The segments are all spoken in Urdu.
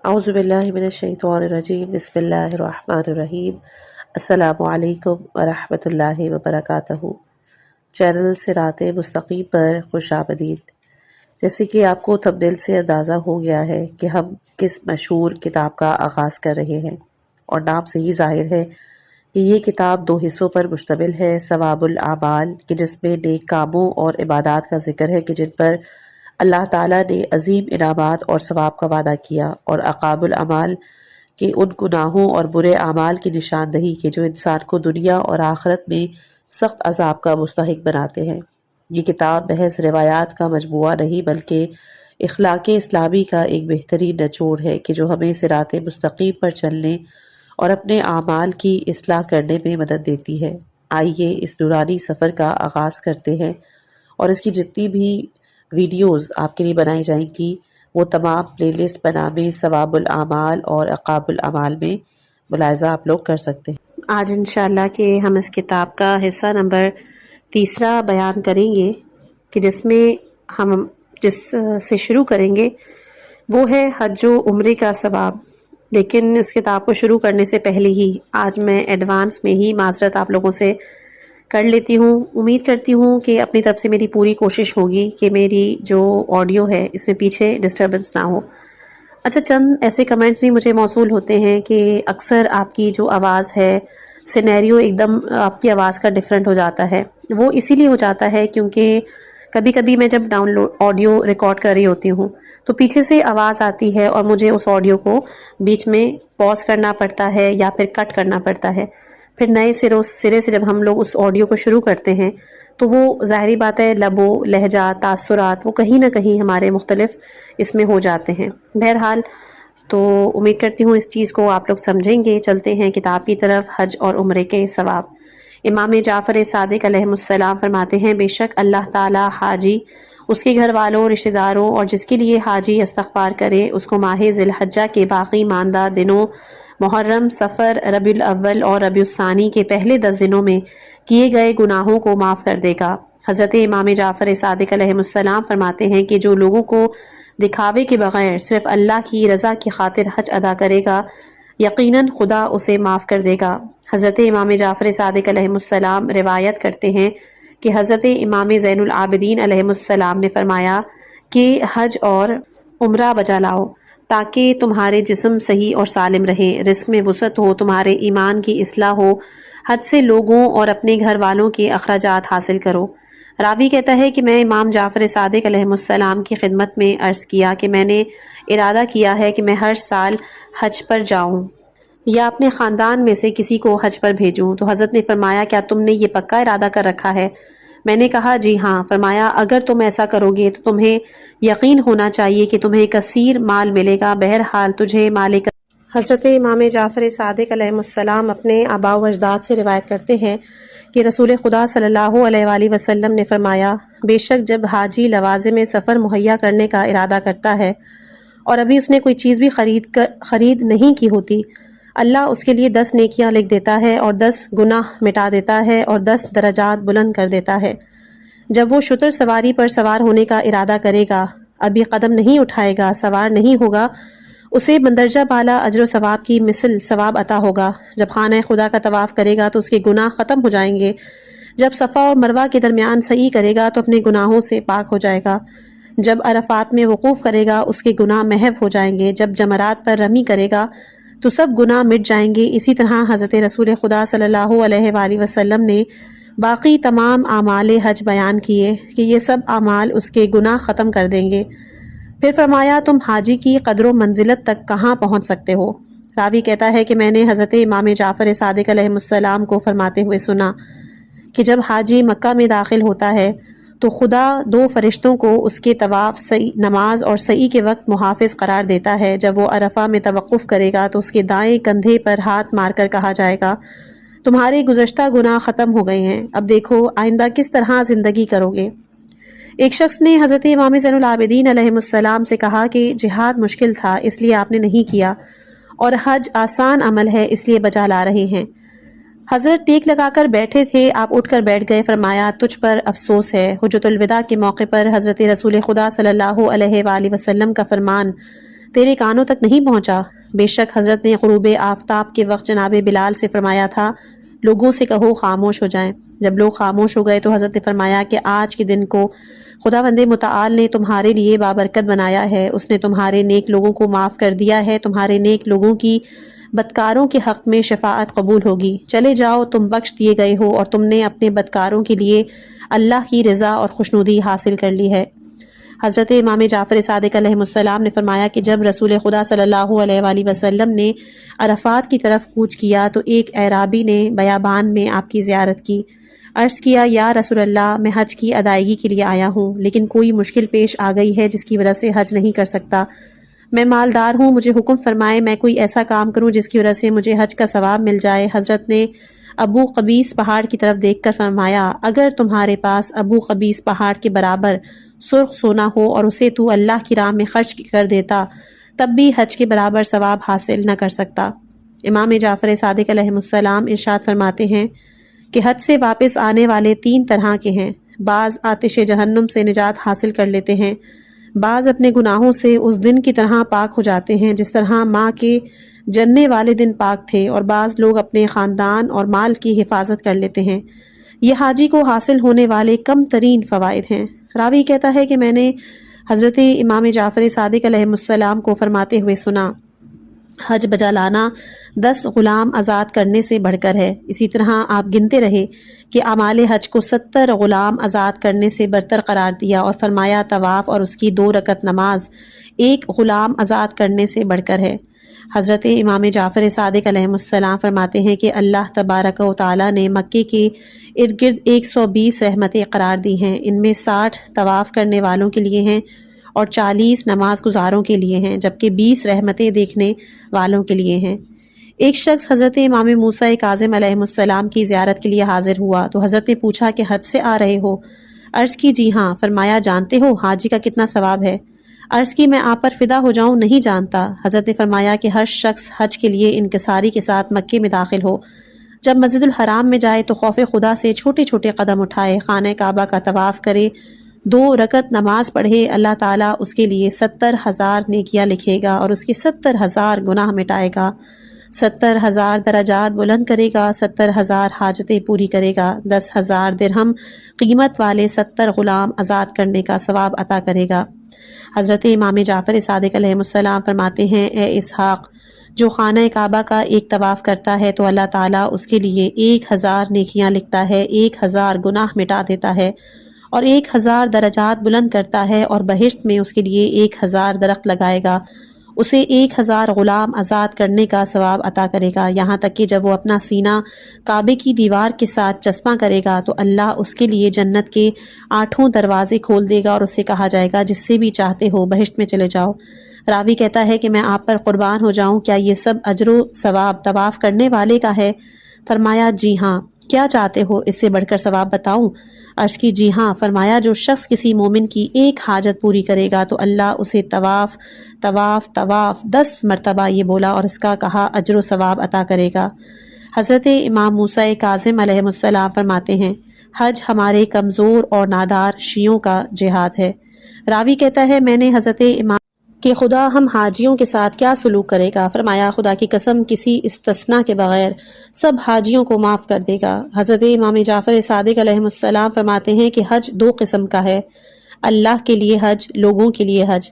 اعوذ باللہ من الشیطان الرجیم، بسم اللہ الرحمن الرحیم۔ السلام علیکم ورحمۃ اللہ وبرکاتہ۔ چینل صراط مستقیم پر خوش آمدید۔ جیسے کہ آپ کو تھمبنیل سے اندازہ ہو گیا ہے کہ ہم کس مشہور کتاب کا آغاز کر رہے ہیں، اور نام سے ہی ظاہر ہے کہ یہ کتاب 2 حصوں پر مشتمل ہے۔ ثواب الاعمال، کہ جس میں نیک کاموں اور عبادات کا ذکر ہے کہ جن پر اللہ تعالیٰ نے عظیم انعامات اور ثواب کا وعدہ کیا، اور عقاب الاعمال، کہ ان گناہوں اور برے اعمال کی نشاندہی کہ جو انسان کو دنیا اور آخرت میں سخت عذاب کا مستحق بناتے ہیں۔ یہ کتاب محض روایات کا مجموعہ نہیں بلکہ اخلاق اسلامی کا ایک بہترین نچوڑ ہے کہ جو ہمیں صراط مستقیم پر چلنے اور اپنے اعمال کی اصلاح کرنے میں مدد دیتی ہے۔ آئیے اس نورانی سفر کا آغاز کرتے ہیں، اور اس کی جتنی بھی ویڈیوز آپ کے لیے بنائی جائیں گی وہ تمام پلے لسٹ بنامے ثواب الاعمال اور عقاب الاعمال میں ملاحظہ آپ لوگ کر سکتے ہیں۔ آج انشاءاللہ کہ ہم اس کتاب کا حصہ نمبر 3 بیان کریں گے، کہ جس میں ہم جس سے شروع کریں گے وہ ہے حج و عمرے کا ثواب۔ لیکن اس کتاب کو شروع کرنے سے پہلے ہی آج میں ایڈوانس میں ہی معذرت آپ لوگوں سے کر لیتی ہوں۔ امید کرتی ہوں کہ اپنی طرف سے میری پوری کوشش ہوگی کہ میری جو آڈیو ہے اس میں پیچھے ڈسٹربنس نہ ہو۔ اچھا، چند ایسے کمنٹس بھی مجھے موصول ہوتے ہیں کہ اکثر آپ کی جو آواز ہے، سینیریو ایک دم آپ کی آواز کا ڈیفرنٹ ہو جاتا ہے۔ وہ اسی لیے ہو جاتا ہے کیونکہ کبھی کبھی میں جب ڈاؤن لوڈ آڈیو ریکارڈ کر رہی ہوتی ہوں تو پیچھے سے آواز آتی ہے، اور مجھے اس آڈیو کو بیچ میں پاز کرنا پڑتا ہے یا پھر کٹ کرنا پڑتا ہے۔ پھر نئے سرے سے جب ہم لوگ اس آڈیو کو شروع کرتے ہیں تو وہ ظاہری بات ہے، لب و لہجہ، تاثرات وہ کہیں نہ کہیں ہمارے مختلف اس میں ہو جاتے ہیں۔ بہرحال تو امید کرتی ہوں اس چیز کو آپ لوگ سمجھیں گے۔ چلتے ہیں کتاب کی طرف، حج اور عمرے کے ثواب۔ امام جعفر صادق علیہ السلام فرماتے ہیں، بے شک اللہ تعالی حاجی، اس کے گھر والوں، رشتہ داروں اور جس کے لیے حاجی استغفار کرے اس کو ماہ ذی الحجہ کے باقی ماندہ دنوں محرم، صفر، ربیع الاول اور ربیع الثانی کے پہلے 10 دنوں میں کیے گئے گناہوں کو معاف کر دے گا۔ حضرت امام جعفر صادق علیہ السلام فرماتے ہیں کہ جو لوگوں کو دکھاوے کے بغیر صرف اللہ کی رضا کی خاطر حج ادا کرے گا، یقیناً خدا اسے معاف کر دے گا۔ حضرت امام جعفر صادق علیہ السلام روایت کرتے ہیں کہ حضرت امام زین العابدین علیہ السلام نے فرمایا کہ حج اور عمرہ بجا لاؤ تاکہ تمہارے جسم صحیح اور سالم رہیں، رزق میں وسعت ہو، تمہارے ایمان کی اصلاح ہو، حج سے لوگوں اور اپنے گھر والوں کے اخراجات حاصل کرو۔ راوی کہتا ہے کہ میں امام جعفر صادق علیہ السلام کی خدمت میں عرض کیا کہ میں نے ارادہ کیا ہے کہ میں ہر سال حج پر جاؤں یا اپنے خاندان میں سے کسی کو حج پر بھیجوں، تو حضرت نے فرمایا کیا تم نے یہ پکا ارادہ کر رکھا ہے؟ میں نے کہا جی ہاں۔ فرمایا اگر تم ایسا کرو گے تو تمہیں یقین ہونا چاہیے کہ تمہیں کثیر مال ملے گا، بہرحال تجھے مالک۔ حضرت امام جعفر صادق علیہ السلام اپنے آباء و اجداد سے روایت کرتے ہیں کہ رسول خدا صلی اللہ علیہ وآلہ وسلم نے فرمایا، بے شک جب حاجی لوازم سفر مہیا کرنے کا ارادہ کرتا ہے اور ابھی اس نے کوئی چیز بھی خرید نہیں کی ہوتی، اللہ اس کے لیے 10 نیکیاں لکھ دیتا ہے اور 10 گناہ مٹا دیتا ہے اور 10 درجات بلند کر دیتا ہے۔ جب وہ شتر سواری پر سوار ہونے کا ارادہ کرے گا، ابھی قدم نہیں اٹھائے گا، سوار نہیں ہوگا، اسے مندرجہ بالا اجر و ثواب کی مثل ثواب عطا ہوگا۔ جب خانہ خدا کا طواف کرے گا تو اس کے گناہ ختم ہو جائیں گے۔ جب صفا اور مروہ کے درمیان سعی کرے گا تو اپنے گناہوں سے پاک ہو جائے گا۔ جب عرفات میں وقوف کرے گا اس کے گناہ محو ہو جائیں گے۔ جب جمرات پر رمی کرے گا تو سب گناہ مٹ جائیں گے۔ اسی طرح حضرت رسول خدا صلی اللہ علیہ وآلہ وسلم نے باقی تمام اعمال حج بیان کیے کہ یہ سب اعمال اس کے گناہ ختم کر دیں گے۔ پھر فرمایا تم حاجی کی قدر و منزلت تک کہاں پہنچ سکتے ہو؟ راوی کہتا ہے کہ میں نے حضرت امام جعفر صادق علیہ السلام کو فرماتے ہوئے سنا کہ جب حاجی مکہ میں داخل ہوتا ہے تو خدا 2 فرشتوں کو اس کے طواف، نماز اور سعی کے وقت محافظ قرار دیتا ہے۔ جب وہ عرفہ میں توقف کرے گا تو اس کے دائیں کندھے پر ہاتھ مار کر کہا جائے گا، تمہارے گزشتہ گناہ ختم ہو گئے ہیں، اب دیکھو آئندہ کس طرح زندگی کرو گے۔ ایک شخص نے حضرت امام زین العابدین علیہ السلام سے کہا کہ جہاد مشکل تھا اس لیے آپ نے نہیں کیا، اور حج آسان عمل ہے اس لیے بجا لا رہے ہیں۔ حضرت ٹیک لگا کر بیٹھے تھے، آپ اٹھ کر بیٹھ گئے۔ فرمایا تجھ پر افسوس ہے۔ حجۃ الوداع کے موقع پر حضرت رسول خدا صلی اللہ علیہ وآلہ وسلم کا فرمان تیرے کانوں تک نہیں پہنچا؟ بے شک حضرت نے غروب آفتاب کے وقت جناب بلال سے فرمایا تھا لوگوں سے کہو خاموش ہو جائیں۔ جب لوگ خاموش ہو گئے تو حضرت نے فرمایا کہ آج کے دن کو خداوند متعال نے تمہارے لیے بابرکت بنایا ہے، اس نے تمہارے نیک لوگوں کو معاف کر دیا ہے، تمہارے نیک لوگوں کی بدکاروں کے حق میں شفاعت قبول ہوگی۔ چلے جاؤ، تم بخش دیے گئے ہو اور تم نے اپنے بدکاروں کے لیے اللہ کی رضا اور خوشنودی حاصل کر لی ہے۔ حضرت امام جعفر صادق علیہ السلام نے فرمایا کہ جب رسول خدا صلی اللہ علیہ وآلہ وسلم نے عرفات کی طرف کوچ کیا تو ایک اعرابی نے بیابان میں آپ کی زیارت کی۔ عرض کیا یا رسول اللہ، میں حج کی ادائیگی کے لیے آیا ہوں، لیکن کوئی مشکل پیش آ گئی ہے جس کی وجہ سے حج نہیں کر سکتا۔ میں مالدار ہوں، مجھے حکم فرمائے میں کوئی ایسا کام کروں جس کی وجہ سے مجھے حج کا ثواب مل جائے۔ حضرت نے ابو قبیس پہاڑ کی طرف دیکھ کر فرمایا اگر تمہارے پاس ابو قبیس پہاڑ کے برابر سرخ سونا ہو اور اسے تو اللہ کی راہ میں خرچ کر دیتا تب بھی حج کے برابر ثواب حاصل نہ کر سکتا۔ امام جعفر صادق علیہ السلام ارشاد فرماتے ہیں کہ حج سے واپس آنے والے 3 طرح کے ہیں۔ بعض آتش جہنم سے نجات حاصل کر لیتے ہیں، بعض اپنے گناہوں سے اس دن کی طرح پاک ہو جاتے ہیں جس طرح ماں کے جننے والے دن پاک تھے، اور بعض لوگ اپنے خاندان اور مال کی حفاظت کر لیتے ہیں۔ یہ حاجی کو حاصل ہونے والے کم ترین فوائد ہیں۔ راوی کہتا ہے کہ میں نے حضرت امام جعفر صادق علیہ السلام کو فرماتے ہوئے سنا حج بجا لانا 10 غلام آزاد کرنے سے بڑھ کر ہے۔ اسی طرح آپ گنتے رہے کہ اعمال حج کو 70 غلام آزاد کرنے سے برتر قرار دیا، اور فرمایا طواف اور اس کی 2 رکعت نماز 1 غلام آزاد کرنے سے بڑھ کر ہے۔ حضرت امام جعفر صادق علیہ السلام فرماتے ہیں کہ اللہ تبارک و تعالیٰ نے مکے کے ارد گرد 120 رحمتیں قرار دی ہیں، ان میں 60 طواف کرنے والوں کے لیے ہیں اور 40 نماز گزاروں کے لیے ہیں، جبکہ 20 رحمتیں دیکھنے والوں کے لیے ہیں۔ ایک شخص حضرت امام موسیٰ کاظم علیہ السلام کی زیارت کے لیے حاضر ہوا تو حضرت نے پوچھا کہ حج سے آ رہے ہو؟ عرض کی جی ہاں۔ فرمایا جانتے ہو حاجی کا کتنا ثواب ہے؟ عرض کی میں آپ پر فدا ہو جاؤں، نہیں جانتا۔ حضرت نے فرمایا کہ ہر شخص حج کے لیے انکساری کے ساتھ مکے میں داخل ہو، جب مسجد الحرام میں جائے تو خوف خدا سے چھوٹے چھوٹے قدم اٹھائے، خانہ کعبہ کا طواف کرے، 2 رکعت نماز پڑھے، اللہ تعالیٰ اس کے لیے 70,000 نیکیاں لکھے گا اور اس کے 70,000 گناہ مٹائے گا، 70,000 درجات بلند کرے گا، 70,000 حاجتیں پوری کرے گا، 10,000 درہم قیمت والے 70 غلام آزاد کرنے کا ثواب عطا کرے گا۔ حضرت امام جعفر صادق علیہ السلام فرماتے ہیں اے اسحاق، جو خانہ کعبہ کا ایک طواف کرتا ہے تو اللہ تعالیٰ اس کے لیے 1,000 نیکیاں لکھتا ہے، 1,000 گناہ مٹا دیتا ہے اور 1,000 درجات بلند کرتا ہے، اور بہشت میں اس کے لیے 1,000 درخت لگائے گا، اسے 1,000 غلام آزاد کرنے کا ثواب عطا کرے گا، یہاں تک کہ جب وہ اپنا سینہ کعبے کی دیوار کے ساتھ چسپاں کرے گا تو اللہ اس کے لیے جنت کے 8 دروازے کھول دے گا اور اس سے کہا جائے گا جس سے بھی چاہتے ہو بہشت میں چلے جاؤ۔ راوی کہتا ہے کہ میں آپ پر قربان ہو جاؤں، کیا یہ سب اجر و ثواب طواف کرنے والے کا ہے؟ فرمایا جی ہاں۔ کیا چاہتے ہو اس سے بڑھ کر ثواب بتاؤں؟ عرض کی جی ہاں۔ فرمایا جو شخص کسی مومن کی ایک حاجت پوری کرے گا تو اللہ اسے طواف طواف طواف 10 مرتبہ یہ بولا اور اس کا کہا اجر و ثواب عطا کرے گا۔ حضرت امام موسیٰ کاظم علیہ السلام فرماتے ہیں حج ہمارے کمزور اور نادار شیعوں کا جہاد ہے۔ راوی کہتا ہے میں نے حضرت امام کہ خدا ہم حاجیوں کے ساتھ کیا سلوک کرے گا؟ فرمایا خدا کی قسم کسی استثناء کے بغیر سب حاجیوں کو معاف کر دے گا۔ حضرت امام جعفر صادق علیہ السلام فرماتے ہیں کہ حج 2 قسم کا ہے، اللہ کے لیے حج، لوگوں کے لیے حج۔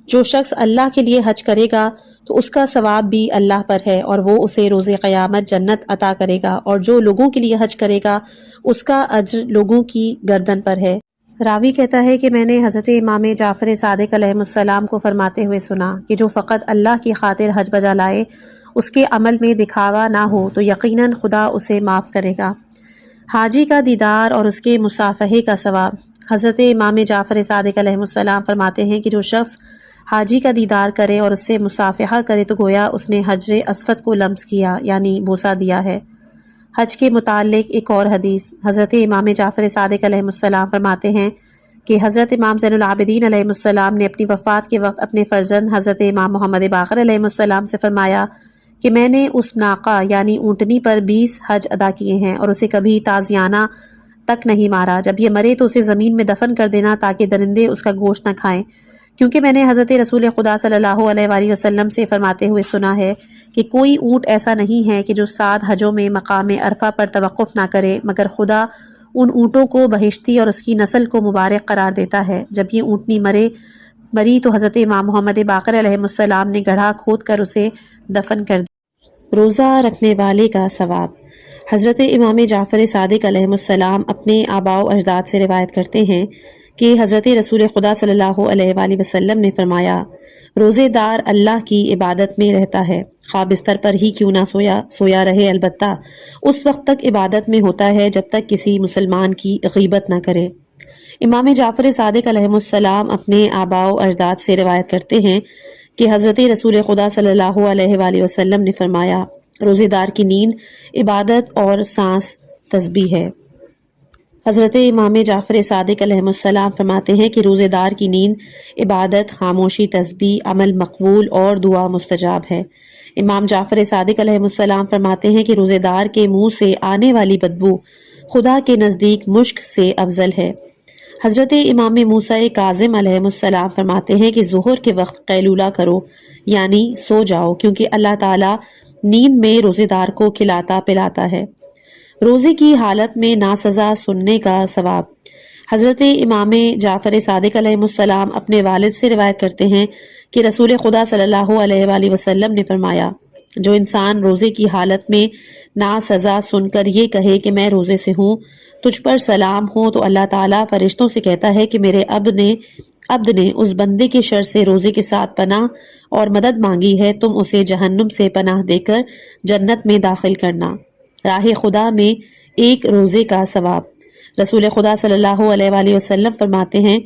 جو شخص اللہ کے لیے حج کرے گا تو اس کا ثواب بھی اللہ پر ہے اور وہ اسے روز قیامت جنت عطا کرے گا، اور جو لوگوں کے لیے حج کرے گا اس کا اجر لوگوں کی گردن پر ہے۔ راوی کہتا ہے کہ میں نے حضرت امام جعفر صادق علیہ السلام کو فرماتے ہوئے سنا کہ جو فقط اللہ کی خاطر حج بجا لائے، اس کے عمل میں دکھاوا نہ ہو تو یقیناً خدا اسے معاف کرے گا۔ حاجی کا دیدار اور اس کے مصافحے کا ثواب۔ حضرت امام جعفر صادق علیہ السلام فرماتے ہیں کہ جو شخص حاجی کا دیدار کرے اور اس سے مصافحہ کرے تو گویا اس نے حجر اسود کو لمس کیا، یعنی بوسہ دیا ہے۔ حج کے متعلق ایک اور حدیث۔ حضرت امام جعفر صادق علیہ السلام فرماتے ہیں کہ حضرت امام زین العابدین علیہ السلام نے اپنی وفات کے وقت اپنے فرزند حضرت امام محمد باقر علیہ السلام سے فرمایا کہ میں نے اس ناقہ یعنی اونٹنی پر 20 حج ادا کیے ہیں اور اسے کبھی تازیانہ تک نہیں مارا، جب یہ مرے تو اسے زمین میں دفن کر دینا تاکہ درندے اس کا گوشت نہ کھائیں، کیونکہ میں نے حضرت رسول خدا صلی اللہ علیہ وآلہ وسلم سے فرماتے ہوئے سنا ہے کہ کوئی اونٹ ایسا نہیں ہے کہ جو 7 حجوں میں مقام عرفہ پر توقف نہ کرے مگر خدا ان اونٹوں کو بہشتی اور اس کی نسل کو مبارک قرار دیتا ہے۔ جب یہ اونٹنی مری تو حضرت امام محمد باقر علیہ السلام نے گڑھا کھود کر اسے دفن کر دیا۔ روزہ رکھنے والے کا ثواب۔ حضرت امام جعفر صادق علیہ السلام اپنے آباء و اجداد سے روایت کرتے ہیں کہ حضرت رسول خدا صلی اللہ علیہ وآلہ وسلم نے فرمایا، روزے دار اللہ کی عبادت میں رہتا ہے، خواہ بستر پر ہی کیوں نہ سویا رہے، البتہ اس وقت تک عبادت میں ہوتا ہے جب تک کسی مسلمان کی غیبت نہ کرے۔ امام جعفر صادق علیہ السلام اپنے آباء و اجداد سے روایت کرتے ہیں کہ حضرت رسول خدا صلی اللہ علیہ وآلہ وسلم نے فرمایا، روزے دار کی نیند عبادت اور سانس تسبیح ہے۔ حضرت امام جعفر صادق علیہ السلام فرماتے ہیں کہ روزے دار کی نیند عبادت، خاموشی، تسبیح، عمل مقبول اور دعا مستجاب ہے۔ امام جعفر صادق علیہ السلام فرماتے ہیں کہ روزے دار کے منہ سے آنے والی بدبو خدا کے نزدیک مشک سے افضل ہے۔ حضرت امام موسیٰ کاظم علیہ السلام فرماتے ہیں کہ ظہر کے وقت قیلولہ کرو، یعنی سو جاؤ، کیونکہ اللہ تعالیٰ نیند میں روزے دار کو کھلاتا پلاتا ہے۔ روزے کی حالت میں ناسزا سننے کا ثواب۔ حضرت امام جعفر صادق علیہ السلام اپنے والد سے روایت کرتے ہیں کہ رسول خدا صلی اللہ علیہ وآلہ وسلم نے فرمایا، جو انسان روزے کی حالت میں ناسزا سن کر یہ کہے کہ میں روزے سے ہوں، تجھ پر سلام ہو، تو اللہ تعالیٰ فرشتوں سے کہتا ہے کہ میرے عبد نے اس بندے کے شر سے روزے کے ساتھ پناہ اور مدد مانگی ہے، تم اسے جہنم سے پناہ دے کر جنت میں داخل کرنا۔ راہ خدا میں ایک روزے کا ثواب۔ رسول خدا صلی اللہ علیہ وآلہ وسلم فرماتے ہیں،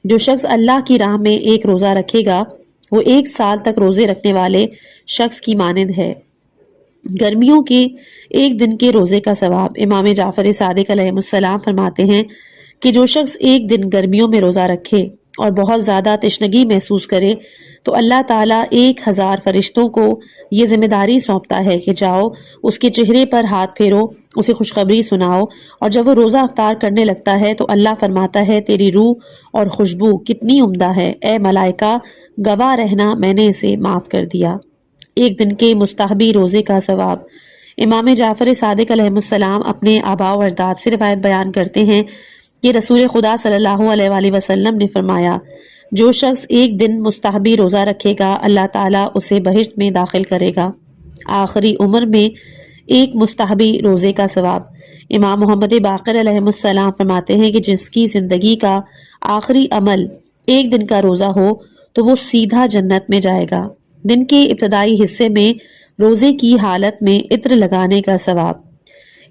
جو شخص اللہ کی راہ میں ایک روزہ رکھے گا وہ 1 سال تک روزے رکھنے والے شخص کی مانند ہے۔ گرمیوں کے 1 دن کے روزے کا ثواب۔ امام جعفر صادق علیہ السلام فرماتے ہیں کہ جو شخص 1 دن گرمیوں میں روزہ رکھے اور بہت زیادہ تشنگی محسوس کرے تو اللہ تعالیٰ 1000 فرشتوں کو یہ ذمہ داری سونپتا ہے کہ جاؤ اس کے چہرے پر ہاتھ پھیرو، اسے خوشخبری سناؤ، اور جب وہ روزہ افطار کرنے لگتا ہے تو اللہ فرماتا ہے، تیری روح اور خوشبو کتنی عمدہ ہے، اے ملائکہ گواہ رہنا، میں نے اسے معاف کر دیا۔ 1 دن کے مستحبی روزے کا ثواب۔ امام جعفر صادق علیہ السلام اپنے آباء و اجداد سے روایت بیان کرتے ہیں کہ رسول خدا صلی اللہ علیہ وآلہ وسلم نے فرمایا، جو شخص 1 دن مستحبی روزہ رکھے گا اللہ تعالیٰ اسے بہشت میں داخل کرے گا۔ آخری عمر میں 1 مستحبی روزے کا ثواب۔ امام محمد باقر علیہ السلام فرماتے ہیں کہ جس کی زندگی کا آخری عمل 1 دن کا روزہ ہو تو وہ سیدھا جنت میں جائے گا۔ دن کے ابتدائی حصے میں روزے کی حالت میں عطر لگانے کا ثواب۔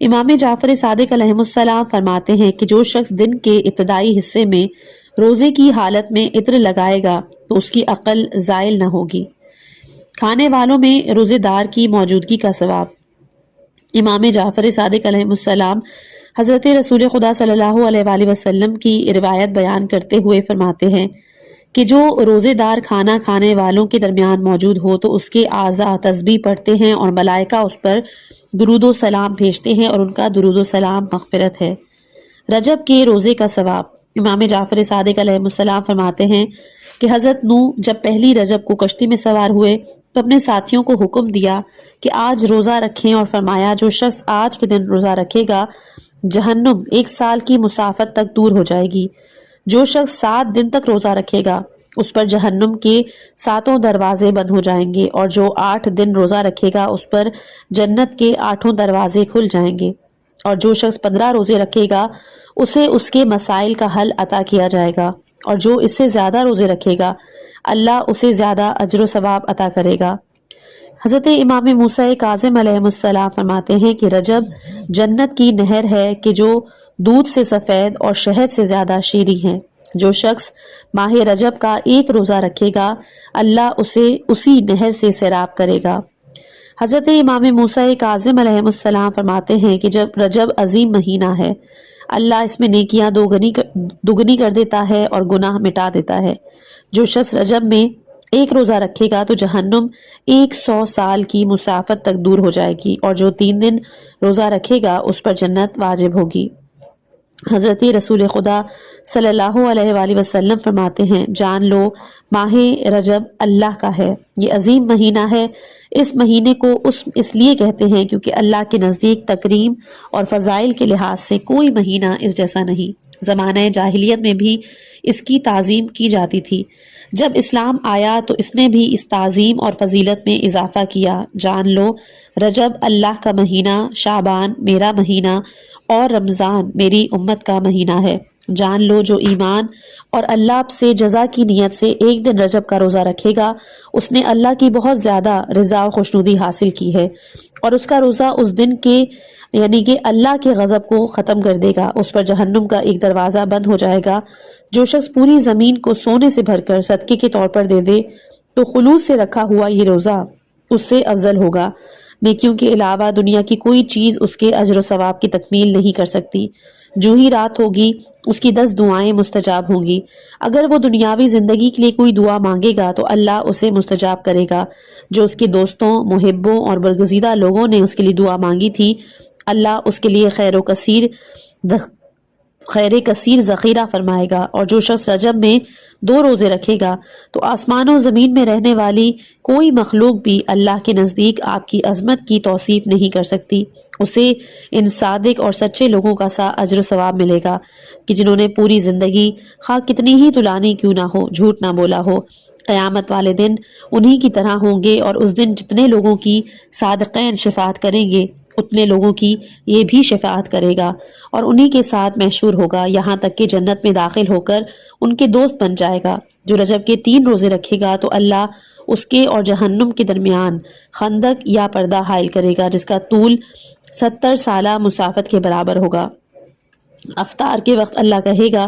امام جعفر صادق علیہ السلام فرماتے ہیں کہ جو شخص دن کے ابتدائی حصے میں روزے کی حالت میں عطر لگائے گا تو اس کی عقل زائل نہ ہوگی۔ کھانے والوں میں روزے دار کی موجودگی کا ثواب۔ امام جعفر صادق علیہ السلام حضرت رسول خدا صلی اللہ علیہ وآلہ وسلم کی روایت بیان کرتے ہوئے فرماتے ہیں کہ جو روزے دار کھانا کھانے والوں کے درمیان موجود ہو تو اس کے اعضاء تسبیح پڑھتے ہیں اور ملائکہ اس پر درود و سلام بھیجتے ہیں اور ان کا درود و سلام مغفرت ہے۔ رجب کے روزے کا ثواب۔ امام جعفر صادق علیہ السلام فرماتے ہیں کہ حضرت نوح جب پہلی رجب کو کشتی میں سوار ہوئے تو اپنے ساتھیوں کو حکم دیا کہ آج روزہ رکھیں، اور فرمایا جو شخص آج کے دن روزہ رکھے گا جہنم 1 سال کی مسافت تک دور ہو جائے گی۔ جو شخص 7 دن تک روزہ رکھے گا اس پر جہنم کے 7 دروازے بند ہو جائیں گے، اور جو 8 دن روزہ رکھے گا اس پر جنت کے 8 دروازے کھل جائیں گے، اور جو شخص 15 روزے رکھے گا اسے اس کے مسائل کا حل عطا کیا جائے گا، اور جو اس سے زیادہ روزے رکھے گا اللہ اسے زیادہ اجر و ثواب عطا کرے گا۔ حضرت امام موسیٰ کاظم علیہ السلام فرماتے ہیں کہ رجب جنت کی نہر ہے کہ جو دودھ سے سفید اور شہد سے زیادہ شیریں ہے۔ جو شخص ماہ رجب کا 1 روزہ رکھے گا اللہ اسے اسی نہر سے سیراب کرے گا۔ حضرت امام موسیٰ کاظم علیہ السلام فرماتے ہیں کہ جب رجب عظیم مہینہ ہے اللہ اس میں نیکیاں دوگنی کر دیتا ہے اور گناہ مٹا دیتا ہے۔ جو شخص رجب میں 1 روزہ رکھے گا تو جہنم 100 سال کی مسافت تک دور ہو جائے گی، اور جو 3 دن روزہ رکھے گا اس پر جنت واجب ہوگی۔ حضرت رسول خدا صلی اللہ علیہ وآلہ وسلم فرماتے ہیں، جان لو ماہ رجب اللہ کا ہے، یہ عظیم مہینہ ہے۔ اس مہینے کو اس لیے کہتے ہیں کیونکہ اللہ کے نزدیک تکریم اور فضائل کے لحاظ سے کوئی مہینہ اس جیسا نہیں۔ زمانہ جاہلیت میں بھی اس کی تعظیم کی جاتی تھی، جب اسلام آیا تو اس نے بھی اس تعظیم اور فضیلت میں اضافہ کیا۔ جان لو رجب اللہ کا مہینہ، شعبان میرا مہینہ اور رمضان میری امت کا مہینہ ہے۔ جان لو جو ایمان اور اللہ سے جزا کی نیت سے ایک دن رجب کا روزہ رکھے گا، اس نے اللہ کی بہت زیادہ رضا و خوشنودی حاصل کی ہے، اور اس کا روزہ اس دن کے یعنی کہ اللہ کے غضب کو ختم کر دے گا، اس پر جہنم کا ایک دروازہ بند ہو جائے گا۔ جو شخص پوری زمین کو سونے سے بھر کر صدقے کے طور پر دے دے تو خلوص سے رکھا ہوا یہ روزہ اس سے افضل ہوگا۔ نیکیوں کے علاوہ دنیا کی کوئی چیز اس کے اجر و ثواب کی تکمیل نہیں کر سکتی۔ جو ہی رات ہوگی اس کی 10 دعائیں مستجاب ہوں گی۔ اگر وہ دنیاوی زندگی کے لیے کوئی دعا مانگے گا تو اللہ اسے مستجاب کرے گا۔ جو اس کے دوستوں، محبوں اور برگزیدہ لوگوں نے اس کے لیے دعا مانگی تھی، اللہ اس کے لیے خیر کثیر ذخیرہ فرمائے گا۔ اور جو شخص رجب میں 2 روزے رکھے گا تو آسمان و زمین میں رہنے والی کوئی مخلوق بھی اللہ کے نزدیک آپ کی عظمت کی توصیف نہیں کر سکتی۔ اسے ان صادق اور سچے لوگوں کا سا اجر و ثواب ملے گا کہ جنہوں نے پوری زندگی خواہ کتنی ہی طولانی کیوں نہ ہو جھوٹ نہ بولا ہو۔ قیامت والے دن انہی کی طرح ہوں گے، اور اس دن جتنے لوگوں کی صادقین شفاعت کریں گے اتنے لوگوں کی یہ بھی شفاعت کرے گا، اور انہی کے ساتھ محشور ہوگا، یہاں تک کہ جنت میں داخل ہو کر ان کے دوست بن جائے گا۔ جو رجب کے 3 روزے رکھے گا تو اللہ اس کے اور جہنم کے درمیان خندق یا پردہ حائل کرے گا، جس کا طول 70 سالہ مسافت کے برابر ہوگا۔ افطار کے وقت اللہ کہے گا،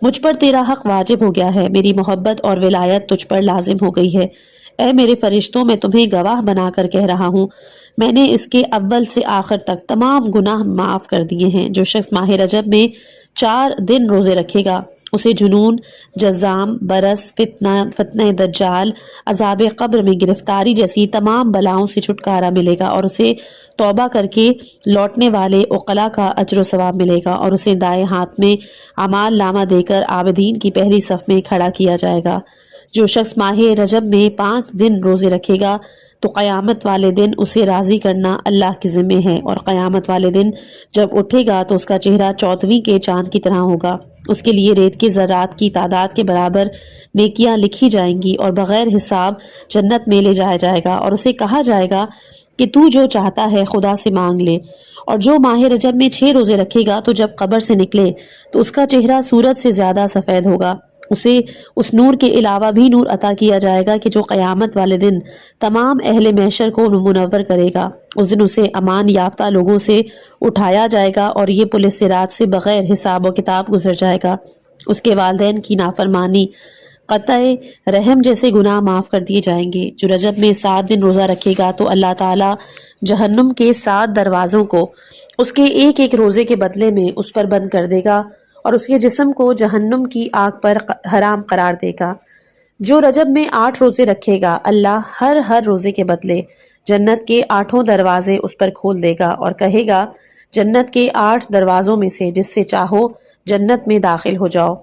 مجھ پر تیرا حق واجب ہو گیا ہے، میری محبت اور ولایت تجھ پر لازم ہو گئی ہے۔ اے میرے فرشتوں، میں تمہیں گواہ بنا کر کہہ رہا ہوں، میں نے اس کے اول سے آخر تک تمام گناہ معاف کر دیے ہیں۔ جو شخص ماہ رجب میں 4 دن روزے رکھے گا اسے جنون، جزام، برس، فتنہ دجال، عذاب قبر میں گرفتاری جیسی تمام بلاؤں سے چھٹکارا ملے گا، اور اسے توبہ کر کے لوٹنے والے عقلاء کا اجر و ثواب ملے گا، اور اسے دائیں ہاتھ میں اعمال نامہ دے کر عابدین کی پہلی صف میں کھڑا کیا جائے گا۔ جو شخص ماہ رجب میں 5 دن روزے رکھے گا تو قیامت والے دن اسے راضی کرنا اللہ کے ذمہ ہے، اور قیامت والے دن جب اٹھے گا تو اس کا چہرہ 14ویں کے چاند کی طرح ہوگا۔ اس کے لیے ریت کے ذرات کی تعداد کے برابر نیکیاں لکھی جائیں گی، اور بغیر حساب جنت میں لے جایا جائے گا، اور اسے کہا جائے گا کہ تو جو چاہتا ہے خدا سے مانگ لے۔ اور جو ماہ رجب میں 6 روزے رکھے گا تو جب قبر سے نکلے تو اس کا چہرہ سورج سے زیادہ سفید ہوگا۔ اسے اس نور کے علاوہ بھی نور عطا کیا جائے گا کہ جو قیامت والے دن تمام اہل محشر کو منور کرے گا۔ اس دن اسے امان یافتہ لوگوں سے اٹھایا جائے گا، اور یہ پل صراط سے بغیر حساب و کتاب گزر جائے گا۔ اس کے والدین کی نافرمانی، قطع رحم جیسے گناہ معاف کر دیے جائیں گے۔ جو رجب میں 7 دن روزہ رکھے گا تو اللہ تعالی جہنم کے 7 دروازوں کو اس کے ایک ایک روزے کے بدلے میں اس پر بند کر دے گا، اور اس کے جسم کو جہنم کی آگ پر حرام قرار دے گا۔ جو رجب میں 8 روزے رکھے گا اللہ ہر روزے کے بدلے جنت کے 8 دروازے اس پر کھول دے گا، اور کہے گا، جنت کے 8 دروازوں میں سے جس سے چاہو جنت میں داخل ہو جاؤ۔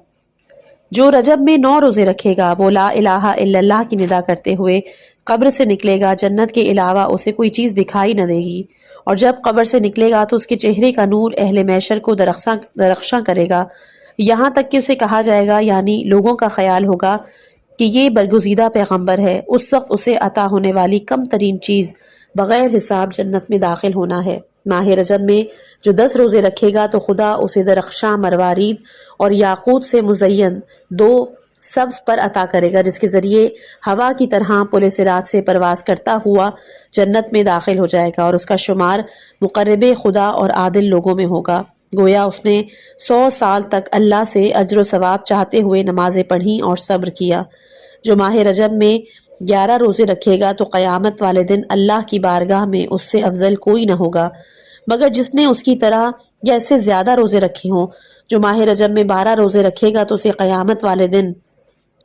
جو رجب میں 9 روزے رکھے گا وہ لا الہ الا اللہ کی ندا کرتے ہوئے قبر سے نکلے گا، جنت کے علاوہ اسے کوئی چیز دکھائی نہ دے گی، اور جب قبر سے نکلے گا تو اس کے چہرے کا نور اہل محشر کو درخشاں کرے گا، یہاں تک کہ اسے کہا جائے گا، یعنی لوگوں کا خیال ہوگا کہ یہ برگزیدہ پیغمبر ہے۔ اس وقت اسے عطا ہونے والی کم ترین چیز بغیر حساب جنت میں داخل ہونا ہے۔ ماہ رجب میں جو 10 روزے رکھے گا تو خدا اسے درخشاں مروارید اور یاقوت سے مزین 2 سبز پر عطا کرے گا، جس کے ذریعے ہوا کی طرح پل صراط سے پرواز کرتا ہوا جنت میں داخل ہو جائے گا، اور اس کا شمار مقرب خدا اور عادل لوگوں میں ہوگا۔ گویا اس نے 100 سال تک اللہ سے اجر و ثواب چاہتے ہوئے نمازیں پڑھیں اور صبر کیا۔ جو ماہ رجب میں 11 روزے رکھے گا تو قیامت والے دن اللہ کی بارگاہ میں اس سے افضل کوئی نہ ہوگا، مگر جس نے اس کی طرح یا اس سے زیادہ روزے رکھے ہوں۔ جو ماہ رجب میں 12 روزے رکھے گا تو اسے قیامت والے دن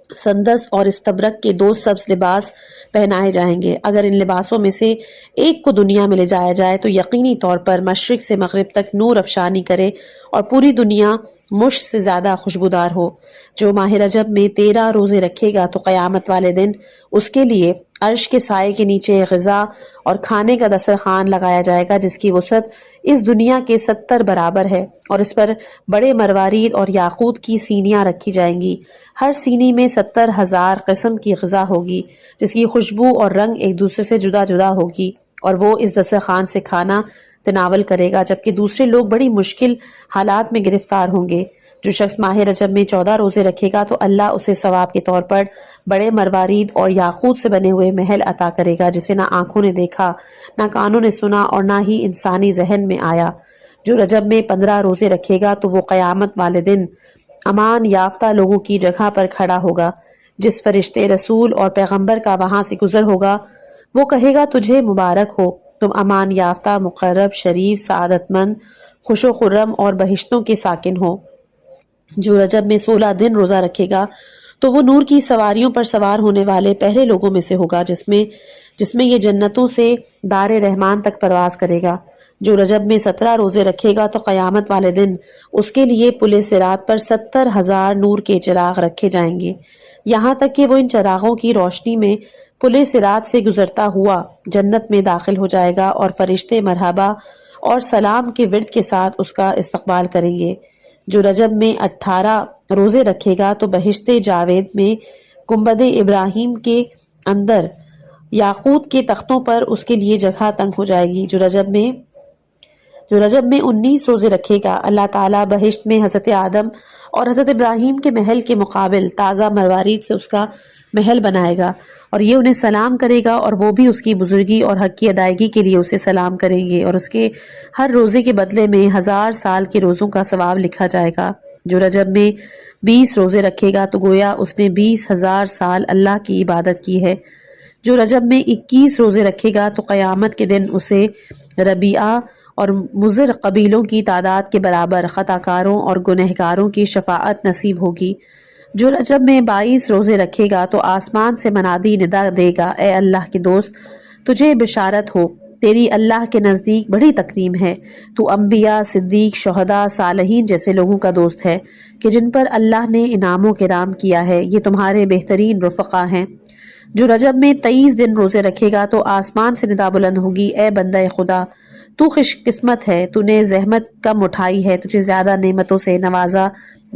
سندس اور استبرق کے 2 سبز لباس پہنائے جائیں گے۔ اگر ان لباسوں میں سے ایک کو دنیا میں لے جایا جائے تو یقینی طور پر مشرق سے مغرب تک نور افشانی کرے اور پوری دنیا مشک سے زیادہ خوشبودار ہو۔ جو ماہ رجب میں 13 روزے رکھے گا تو قیامت والے دن اس کے لیے عرش کے سائے کے نیچے غذا اور کھانے کا دسترخوان لگایا جائے گا جس کی وسعت اس دنیا کے 70 برابر ہے، اور اس پر بڑے مروارید اور یاقوت کی سینیاں رکھی جائیں گی۔ ہر سینی میں 70,000 قسم کی غذا ہوگی جس کی خوشبو اور رنگ ایک دوسرے سے جدا جدا ہوگی، اور وہ اس دسترخوان سے کھانا تناول کرے گا، جبکہ دوسرے لوگ بڑی مشکل حالات میں گرفتار ہوں گے۔ جو شخص ماہ رجب میں 14 روزے رکھے گا تو اللہ اسے ثواب کے طور پر بڑے مروارید اور یاقوت سے بنے ہوئے محل عطا کرے گا جسے نہ آنکھوں نے دیکھا، نہ کانوں نے سنا اور نہ ہی انسانی ذہن میں آیا۔ جو رجب میں 15 روزے رکھے گا تو وہ قیامت والے دن امان یافتہ لوگوں کی جگہ پر کھڑا ہوگا۔ جس فرشتے، رسول اور پیغمبر کا وہاں سے گزر ہوگا وہ کہے گا تجھے مبارک ہو، تم امان یافتہ، مقرب، شریف، سعادت مند، خوش و خرم اور بہشتوں کے ساکن ہو۔ جو رجب میں 16 دن روزہ رکھے گا تو وہ نور کی سواریوں پر سوار ہونے والے پہلے لوگوں میں سے ہوگا جس میں یہ جنتوں سے دار رحمان تک پرواز کرے گا۔ جو رجب میں 17 روزے رکھے گا تو قیامت والے دن اس کے لیے پل صراط پر 70,000 نور کے چراغ رکھے جائیں گے، یہاں تک کہ وہ ان چراغوں کی روشنی میں پل صراط سے گزرتا ہوا جنت میں داخل ہو جائے گا، اور فرشتے مرحبا اور سلام کے ورد کے ساتھ اس کا استقبال کریں گے۔ جو رجب میں 18 روزے رکھے گا تو بہشت جاوید میں گنبد ابراہیم کے اندر یاقوت کے تختوں پر اس کے لیے جگہ تنگ ہو جائے گی۔ جو رجب میں 19 روزے رکھے گا اللہ تعالیٰ بہشت میں حضرت آدم اور حضرت ابراہیم کے محل کے مقابل تازہ مروارید سے اس کا محل بنائے گا، اور یہ انہیں سلام کرے گا، اور وہ بھی اس کی بزرگی اور حق کی ادائیگی کے لیے اسے سلام کریں گے، اور اس کے ہر روزے کے بدلے میں 1000 سال کے روزوں کا ثواب لکھا جائے گا۔ جو رجب میں 20 روزے رکھے گا تو گویا اس نے 20,000 سال اللہ کی عبادت کی ہے۔ جو رجب میں 21 روزے رکھے گا تو قیامت کے دن اسے ربیعہ اور مضر قبیلوں کی تعداد کے برابر خطاکاروں اور گنہگاروں کی شفاعت نصیب ہوگی۔ جو رجب میں 22 روزے رکھے گا تو آسمان سے منادی ندا دے گا، اے اللہ کے دوست، تجھے بشارت ہو، تیری اللہ کے نزدیک بڑی تکریم ہے، تو انبیاء، صدیق، شہداء، صالحین جیسے لوگوں کا دوست ہے کہ جن پر اللہ نے انعام و کرام کیا ہے، یہ تمہارے بہترین رفقا ہیں۔ جو رجب میں 23 دن روزے رکھے گا تو آسمان سے ندا بلند ہوگی، اے بندہ خدا، تو خوش قسمت ہے، تو نے زحمت کم اٹھائی ہے، تجھے زیادہ نعمتوں سے نوازا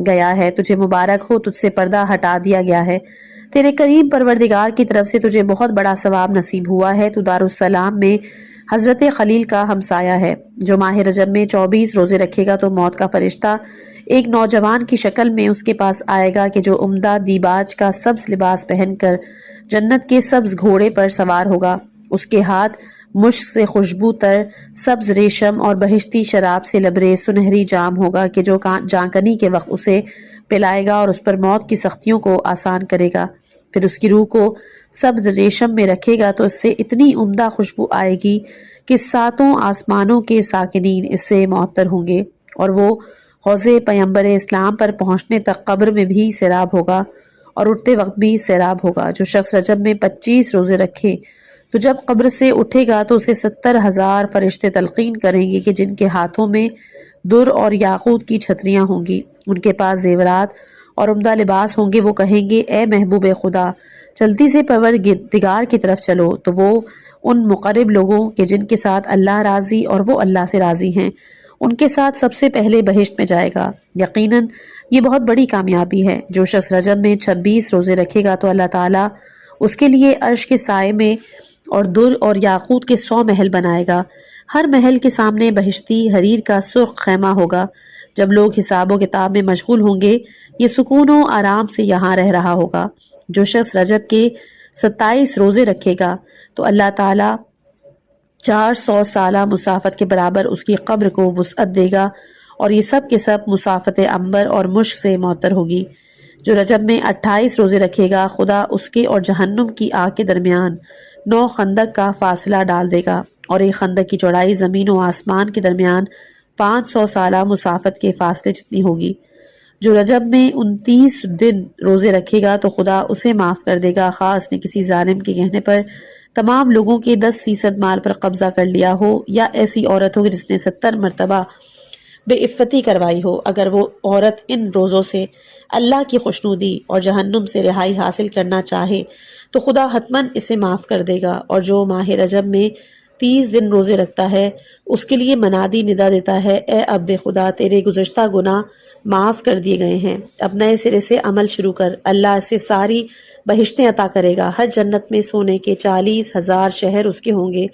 گیا ہے، تجھے مبارک ہو، تجھ سے پردہ ہٹا دیا گیا ہے، تیرے کریم پروردگار کی طرف سے تجھے بہت بڑا ثواب نصیب ہوا ہے، تو دارالسلام میں حضرت خلیل کا ہمسایہ ہے۔ جو ماہ رجب میں 24 روزے رکھے گا تو موت کا فرشتہ ایک نوجوان کی شکل میں اس کے پاس آئے گا کہ جو عمدہ دیباج کا سبز لباس پہن کر جنت کے سبز گھوڑے پر سوار ہوگا، اس کے ہاتھ مشک سے خوشبو تر سبز ریشم اور بہشتی شراب سے لبریز سنہری جام ہوگا کہ جو جانکنی کے وقت اسے پلائے گا اور اس پر موت کی سختیوں کو آسان کرے گا۔ پھر اس کی روح کو سبز ریشم میں رکھے گا تو اس سے اتنی عمدہ خوشبو آئے گی کہ 7 آسمانوں کے ساکنین اس سے معطر ہوں گے، اور وہ حوض پیغمبر اسلام پر پہنچنے تک قبر میں بھی سیراب ہوگا اور اٹھتے وقت بھی سیراب ہوگا۔ جو شخص رجب میں 25 روزے رکھے تو جب قبر سے اٹھے گا تو اسے 70,000 فرشتے تلقین کریں گے کہ جن کے ہاتھوں میں در اور یاقوت کی چھتریاں ہوں گی، ان کے پاس زیورات اور عمدہ لباس ہوں گے۔ وہ کہیں گے، اے محبوب خدا، جلدی سے پروردگار کی طرف چلو، تو وہ ان مقرب لوگوں کے جن کے ساتھ اللہ راضی اور وہ اللہ سے راضی ہیں، ان کے ساتھ سب سے پہلے بہشت میں جائے گا۔ یقیناً یہ بہت بڑی کامیابی ہے۔ جو شخص رجب میں 26 روزے رکھے گا تو اللہ تعالیٰ اس کے لیے عرش کے سائے میں اور در اور یاقوت کے 100 محل بنائے گا۔ ہر محل کے سامنے بہشتی حریر کا سرخ خیمہ ہوگا۔ جب لوگ حساب و کتاب میں مشغول ہوں گے، یہ سکون و آرام سے یہاں رہ رہا ہوگا۔ جو شخص رجب کے 27 روزے رکھے گا تو اللہ تعالیٰ 400 سالہ مسافت کے برابر اس کی قبر کو وسعت دے گا، اور یہ سب کے سب مسافت عنبر اور مشک سے معطر ہوگی۔ جو رجب میں 28 روزے رکھے گا، خدا اس کے اور جہنم کی آگ کے درمیان 9 خندق کا فاصلہ ڈال دے گا، اور ایک خندق کی چوڑائی زمین و آسمان کے درمیان 500 سالہ مسافت کے فاصلے جتنی ہوگی۔ جو رجب میں 29 دن روزے رکھے گا تو خدا اسے معاف کر دے گا، خواہ اس نے کسی ظالم کے کہنے پر تمام لوگوں کے 10% مال پر قبضہ کر لیا ہو، یا ایسی عورت ہو جس نے 70 مرتبہ بے عفتی کروائی ہو۔ اگر وہ عورت ان روزوں سے اللہ کی خوشنودی اور جہنم سے رہائی حاصل کرنا چاہے تو خدا حتماً اسے معاف کر دے گا، اور جو ماہ رجب میں 30 دن روزے رکھتا ہے اس کے لیے منادی ندا دیتا ہے، اے عبد خدا، تیرے گزشتہ گناہ معاف کر دیے گئے ہیں، اب نئے سرے سے عمل شروع کر، اللہ اسے ساری بہشتیں عطا کرے گا۔ ہر جنت میں سونے کے 40,000 شہر اس کے ہوں گے،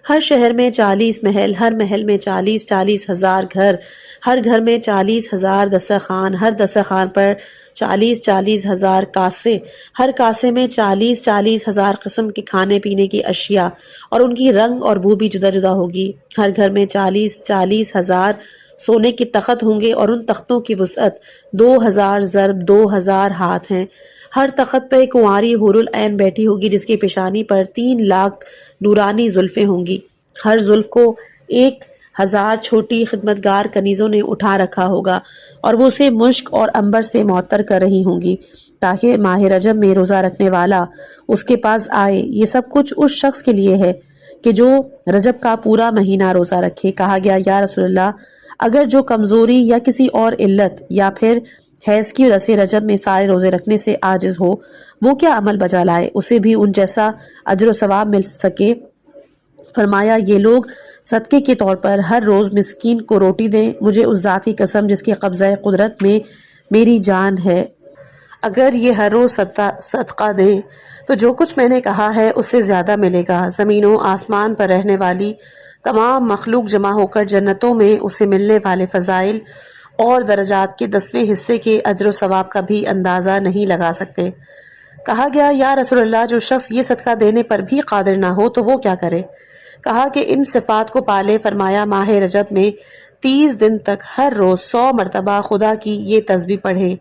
ہر شہر میں 40 محل، ہر محل میں 40,000 گھر، ہر گھر میں 40,000 دسترخوان، ہر دسترخوان پر 40,000 کاسے، ہر کاسے میں 40,000 قسم کے کھانے پینے کی اشیاء، اور ان کی رنگ اور بو بھی جدا جدا ہوگی۔ ہر گھر میں 40,000 سونے کے تخت ہوں گے، اور ان تختوں کی وسعت 2000 ضرب 2000 ہاتھ ہیں۔ ہر تخت پہ ایک کنواری حور العین بیٹھی ہوگی جس کی پیشانی پر 3 لاکھ نورانی زلفیں ہوں گی، ہر زلف کو 1000 چھوٹی خدمتگار کنیزوں نے اٹھا رکھا ہوگا، اور وہ اسے مشک اور عنبر سے معطر کر رہی ہوں گی تاکہ ماہ رجب میں روزہ رکھنے والا اس کے پاس آئے۔ یہ سب کچھ اس شخص کے لیے ہے کہ جو رجب کا پورا مہینہ روزہ رکھے۔ کہا گیا، یا رسول اللہ، اگر جو کمزوری یا کسی اور علت یا پھر حیض کی وجہ سے رجب میں سارے روزے رکھنے سے عاجز ہو، وہ کیا عمل بجا لائے اسے بھی ان جیسا اجر و ثواب مل سکے؟ فرمایا، یہ لوگ صدقے کے طور پر ہر روز مسکین کو روٹی دیں، مجھے اس ذات کی قسم جس کے قبضہ قدرت میں میری جان ہے، اگر یہ ہر روز صدقہ دیں تو جو کچھ میں نے کہا ہے اس سے زیادہ ملے گا۔ زمین و آسمان پر رہنے والی تمام مخلوق جمع ہو کر جنتوں میں اسے ملنے والے فضائل اور درجات کے 10ویں حصے کے اجر و ثواب کا بھی اندازہ نہیں لگا سکتے۔ کہا گیا، یا رسول اللہ، جو شخص یہ صدقہ دینے پر بھی قادر نہ ہو تو وہ کیا کرے؟ کہا کہ ان صفات کو پالے۔ فرمایا، ماہ رجب میں 30 دن تک ہر روز 100 مرتبہ خدا کی یہ تسبیح پڑھے،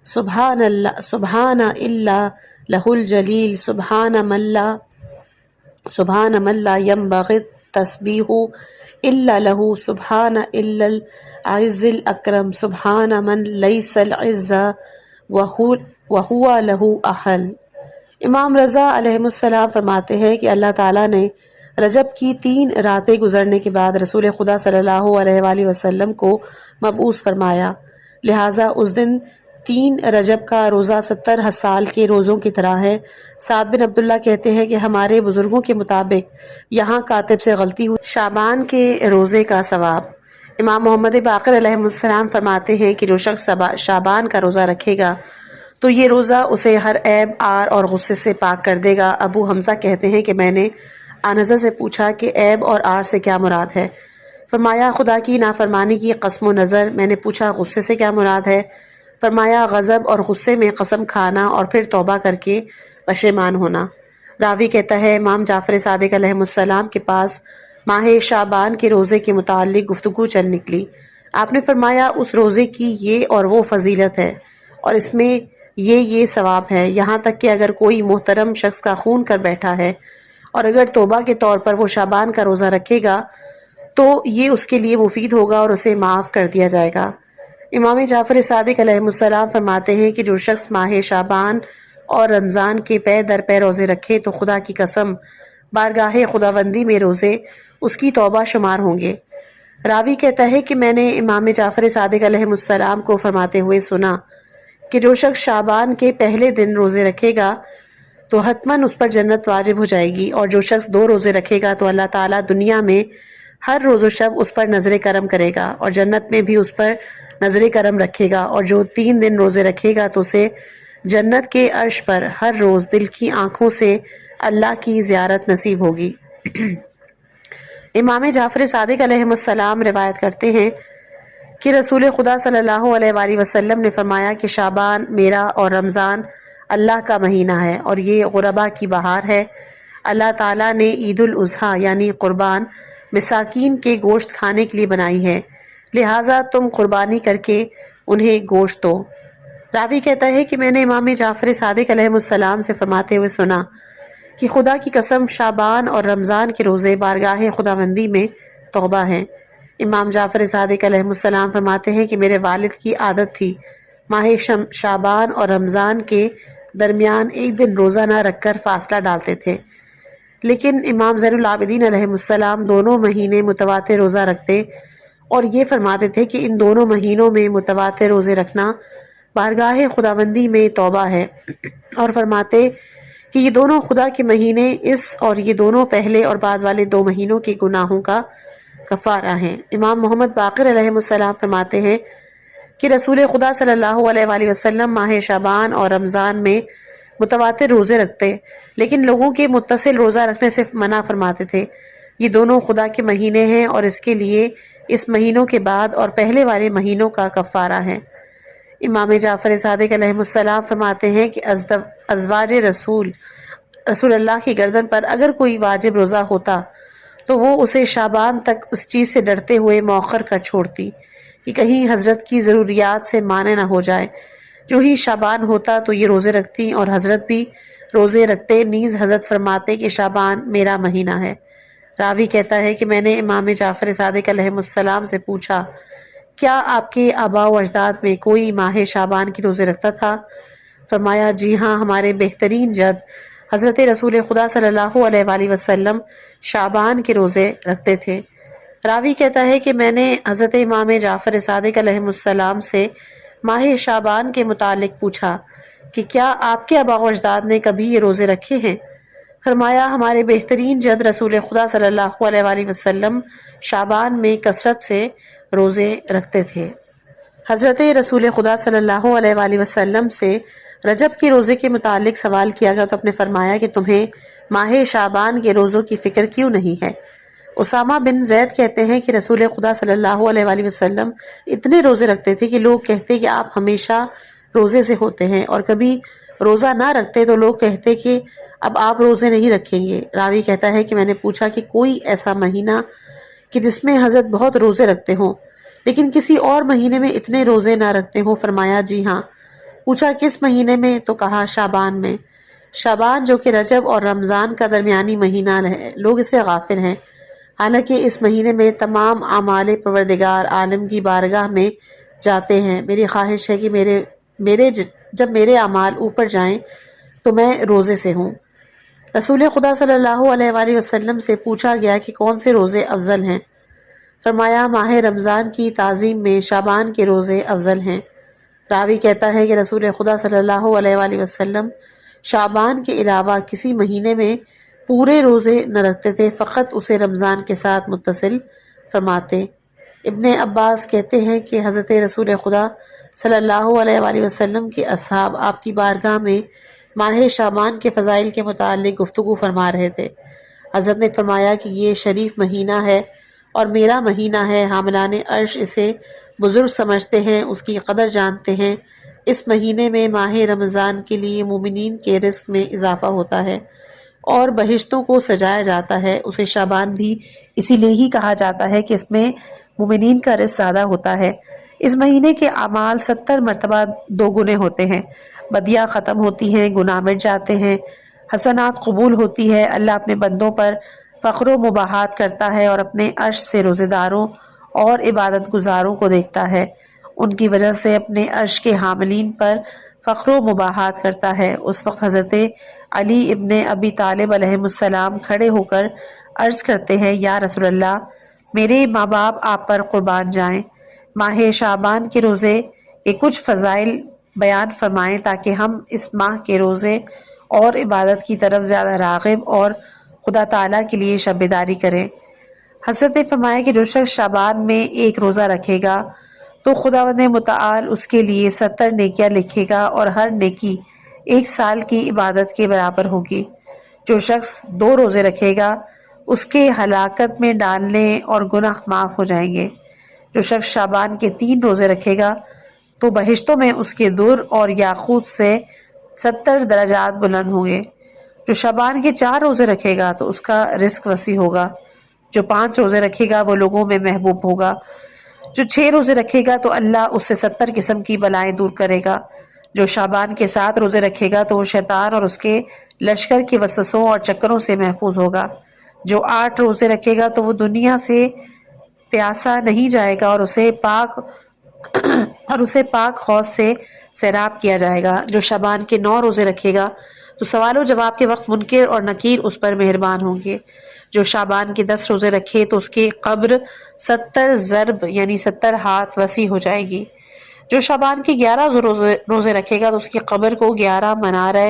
سبحان اللہ، سبحان اللہ لہ الجلیل، سبحان من لا ينبغي التسبیح الا لہ، سبحان الا العز الاکرم، سبحان من لیس العز وہو لہ اہل۔ امام رضا علیہ السلام فرماتے ہیں کہ اللہ تعالیٰ نے رجب کی 3 راتیں گزرنے کے بعد رسول خدا صلی اللہ علیہ وآلہ وسلم کو مبعوث فرمایا، لہٰذا اس دن 3 رجب کا روزہ 70 سال کے روزوں کی طرح ہے۔ سعد بن عبداللہ کہتے ہیں کہ ہمارے بزرگوں کے مطابق یہاں کاتب سے غلطی ہوئی، شعبان کے روزے کا ثواب۔ امام محمد باقر علیہ السلام فرماتے ہیں کہ جو شخص شعبان کا روزہ رکھے گا تو یہ روزہ اسے ہر عیب، عار اور غصے سے پاک کر دے گا۔ ابو حمزہ کہتے ہیں کہ میں نے آنزہ سے پوچھا کہ عیب اور عار سے کیا مراد ہے؟ فرمایا، خدا کی نافرمانی کی قسم و نظر۔ میں نے پوچھا غصے سے کیا مراد ہے؟ فرمایا، غضب اور غصے میں قسم کھانا اور پھر توبہ کر کے پشیمان ہونا۔ راوی کہتا ہے، امام جعفر صادق علیہ السلام کے پاس ماہ شعبان کے روزے کے متعلق گفتگو چل نکلی۔ آپ نے فرمایا، اس روزے کی یہ اور وہ فضیلت ہے اور اس میں یہ ثواب ہے، یہاں تک کہ اگر کوئی محترم شخص کا خون کر بیٹھا ہے اور اگر توبہ کے طور پر وہ شعبان کا روزہ رکھے گا تو یہ اس کے لیے مفید ہوگا اور اسے معاف کر دیا جائے گا۔ امام جعفر صادق علیہ السلام فرماتے ہیں کہ جو شخص ماہ شعبان اور رمضان کے پے در پے روزے رکھے تو خدا کی قسم بارگاہ خداوندی میں روزے اس کی توبہ شمار ہوں گے۔ راوی کہتا ہے کہ میں نے امام جعفر صادق علیہ السلام کو فرماتے ہوئے سنا کہ جو شخص شعبان کے پہلے دن روزے رکھے گا تو حتماً اس پر جنت واجب ہو جائے گی، اور جو شخص 2 روزے رکھے گا تو اللہ تعالیٰ دنیا میں ہر روز و شب اس پر نظر کرم کرے گا اور جنت میں بھی اس پر نظر کرم رکھے گا، اور جو 3 دن روزے رکھے گا تو اسے جنت کے عرش پر ہر روز دل کی آنکھوں سے اللہ کی زیارت نصیب ہوگی۔ امام جعفر صادق علیہ السلام روایت کرتے ہیں کہ رسول خدا صلی اللہ علیہ وآلہ وسلم نے فرمایا کہ شعبان میرا اور رمضان اللہ کا مہینہ ہے اور یہ غربا کی بہار ہے۔ اللہ تعالیٰ نے عید الاضحیٰ یعنی قربان مساکین کے گوشت کھانے کے لیے بنائی ہے، لہٰذا تم قربانی کر کے انہیں گوشت دو۔ راوی کہتا ہے کہ میں نے امام جعفر صادق علیہ السلام سے فرماتے ہوئے سنا کہ خدا کی قسم شعبان اور رمضان کے روزے بارگاہ خداوندی میں توبہ ہیں۔ امام جعفر صادق علیہ السلام فرماتے ہیں کہ میرے والد کی عادت تھی ماہ شعبان اور رمضان کے درمیان ایک دن روزہ نہ رکھ کر فاصلہ ڈالتے تھے، لیکن امام زین العابدین علیہ السلام دونوں مہینے متواتر روزہ رکھتے اور یہ فرماتے تھے کہ ان دونوں مہینوں میں متواتر روزے رکھنا بارگاہ خداوندی میں توبہ ہے، اور فرماتے کہ یہ دونوں خدا کے مہینے اس اور یہ دونوں پہلے اور بعد والے 2 مہینوں کے گناہوں کا کفارہ ہیں۔ امام محمد باقر علیہ السلام فرماتے ہیں کہ رسول خدا صلی اللہ علیہ وآلہ وسلم ماہ شعبان اور رمضان میں متواتر روزے رکھتے، لیکن لوگوں کے متصل روزہ رکھنے سے منع فرماتے تھے۔ یہ دونوں خدا کے مہینے ہیں اور اس کے لیے اس مہینوں کے بعد اور پہلے والے مہینوں کا کفارہ ہے۔ امام جعفر صادق علیہ السلام فرماتے ہیں کہ ازواج رسول اللہ کی گردن پر اگر کوئی واجب روزہ ہوتا تو وہ اسے شعبان تک اس چیز سے ڈرتے ہوئے مؤخر کر چھوڑتی کہ کہیں حضرت کی ضروریات سے مانع نہ ہو جائے۔ جو ہی شعبان ہوتا تو یہ روزے رکھتی اور حضرت بھی روزے رکھتے، نیز حضرت فرماتے کہ شعبان میرا مہینہ ہے۔ راوی کہتا ہے کہ میں نے امام جعفر صادق علیہ السلام سے پوچھا، کیا آپ کے آباء و اجداد میں کوئی ماہ شعبان کی روزے رکھتا تھا؟ فرمایا، جی ہاں، ہمارے بہترین جد حضرت رسول خدا صلی اللہ علیہ وآلہ وسلم شعبان کے روزے رکھتے تھے۔ راوی کہتا ہے کہ میں نے حضرت امام جعفر صادق علیہ السلام سے ماہ شعبان کے متعلق پوچھا کہ کیا آپ کے آباء و اجداد نے کبھی یہ روزے رکھے ہیں؟ فرمایا، ہمارے بہترین جد رسول خدا صلی اللہ علیہ وآلہ وسلم شعبان میں کثرت سے روزے رکھتے تھے۔ حضرت رسول خدا صلی اللہ علیہ وآلہ وسلم سے رجب کے روزے کے متعلق سوال کیا گیا تو آپ نے فرمایا کہ تمہیں ماہ شعبان کے روزوں کی فکر کیوں نہیں ہے؟ اسامہ بن زید کہتے ہیں کہ رسول خدا صلی اللہ علیہ وآلہ وسلم اتنے روزے رکھتے تھے کہ لوگ کہتے کہ آپ ہمیشہ روزے سے ہوتے ہیں، اور کبھی روزہ نہ رکھتے تو لوگ کہتے کہ اب آپ روزے نہیں رکھیں گے۔ راوی کہتا ہے کہ میں نے پوچھا کہ کوئی ایسا مہینہ کہ جس میں حضرت بہت روزے رکھتے ہوں لیکن کسی اور مہینے میں اتنے روزے نہ رکھتے ہوں؟ فرمایا، جی ہاں۔ پوچھا کس مہینے میں؟ تو کہا شعبان میں۔ شعبان جو کہ رجب اور رمضان کا درمیانی مہینہ ہے، لوگ اسے غافل ہیں، حالانکہ اس مہینے میں تمام اعمال پروردگار عالم کی بارگاہ میں جاتے ہیں۔ میری خواہش ہے کہ جب میرے اعمال اوپر جائیں تو میں روزے سے ہوں۔ رسول خدا صلی اللہ علیہ وآلہ وسلم سے پوچھا گیا کہ کون سے روزے افضل ہیں؟ فرمایا، ماہ رمضان کی تعظیم میں شعبان کے روزے افضل ہیں۔ راوی کہتا ہے کہ رسول خدا صلی اللہ علیہ وآلہ وسلم شعبان کے علاوہ کسی مہینے میں پورے روزے نہ رکھتے تھے، فقط اسے رمضان کے ساتھ متصل فرماتے۔ ابن عباس کہتے ہیں کہ حضرت رسول خدا صلی اللہ علیہ وآلہ وسلم کے اصحاب آپ کی بارگاہ میں ماہ شعبان کے فضائل کے متعلق گفتگو فرما رہے تھے۔ حضرت نے فرمایا کہ یہ شریف مہینہ ہے اور میرا مہینہ ہے، حاملان عرش اسے بزرگ سمجھتے ہیں، اس کی قدر جانتے ہیں۔ اس مہینے میں ماہ رمضان کے لیے مومنین کے رزق میں اضافہ ہوتا ہے اور بہشتوں کو سجایا جاتا ہے۔ اسے شعبان بھی اسی لیے ہی کہا جاتا ہے کہ اس میں مومنین کا رزق زیادہ ہوتا ہے۔ اس مہینے کے اعمال 70 مرتبہ 2 گنے ہوتے ہیں، بدیاں ختم ہوتی ہیں، گناہ مٹ جاتے ہیں، حسنات قبول ہوتی ہے۔ اللہ اپنے بندوں پر فخر و مباحات کرتا ہے اور اپنے عرش سے روزے داروں اور عبادت گزاروں کو دیکھتا ہے، ان کی وجہ سے اپنے عرش کے حاملین پر فخر و مباحات کرتا ہے۔ اس وقت حضرت علی ابن ابی طالب علیہ السلام کھڑے ہو کر عرض کرتے ہیں، یا رسول اللہ، میرے ماں باپ آپ پر قربان جائیں۔ ماہ شعبان کے روزے کے کچھ فضائل بیان فرمائیں تاکہ ہم اس ماہ کے روزے اور عبادت کی طرف زیادہ راغب اور خدا تعالیٰ کے لیے شب بیداری کریں۔ حضرت نے فرمایا کہ جو شخص شعبان میں ایک روزہ رکھے گا تو خداوند متعال اس کے لیے 70 نیکیاں لکھے گا اور ہر نیکی 1 سال کی عبادت کے برابر ہوگی۔ جو شخص 2 روزے رکھے گا اس کے ہلاکت میں ڈالنے اور گناہ معاف ہو جائیں گے۔ جو شخص شعبان کے 3 روزے رکھے گا تو بہشتوں میں اس کے در اور یاقوت سے 70 درجات بلند ہوں گے۔ جو شعبان کے 4 روزے رکھے گا تو اس کا رزق وسیع ہوگا۔ جو 5 روزے رکھے گا وہ لوگوں میں محبوب ہوگا۔ جو 6 روزے رکھے گا تو اللہ اس سے 70 قسم کی بلائیں دور کرے گا۔ جو شعبان کے 7 روزے رکھے گا تو وہ شیطان اور اس کے لشکر کے وسوسوں اور چکروں سے محفوظ ہوگا۔ جو 8 روزے رکھے گا تو وہ دنیا سے پیاسا نہیں جائے گا اور اسے پاک اور اسے پاک حوض سے سیراب کیا جائے گا۔ جو شعبان کے 9 روزے رکھے گا تو سوال و جواب کے وقت منکر اور نکیر اس پر مہربان ہوں گے۔ جو شعبان کے 10 روزے رکھے تو اس کی قبر 70 ضرب یعنی 70 ہاتھ وسیع ہو جائے گی۔ جو شعبان کے 11 روزے رکھے گا تو اس کی قبر کو 11 منارہ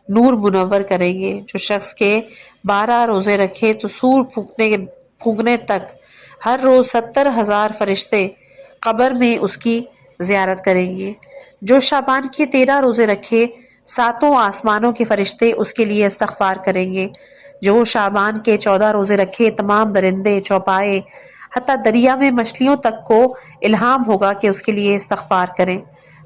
نور منور کریں گے۔ جو شخص کے 12 روزے رکھے تو سور پھونکنے تک ہر روز 70,000 فرشتے قبر میں اس کی زیارت کریں گے۔ جو شعبان کے 13 روزے رکھے 7 آسمانوں کے فرشتے اس کے لیے استغفار کریں گے۔ جو شعبان کے 14 روزے رکھے تمام درندے چوپائے حتیٰ دریا میں مچھلیوں تک کو الہام ہوگا کہ اس کے لیے استغفار کریں۔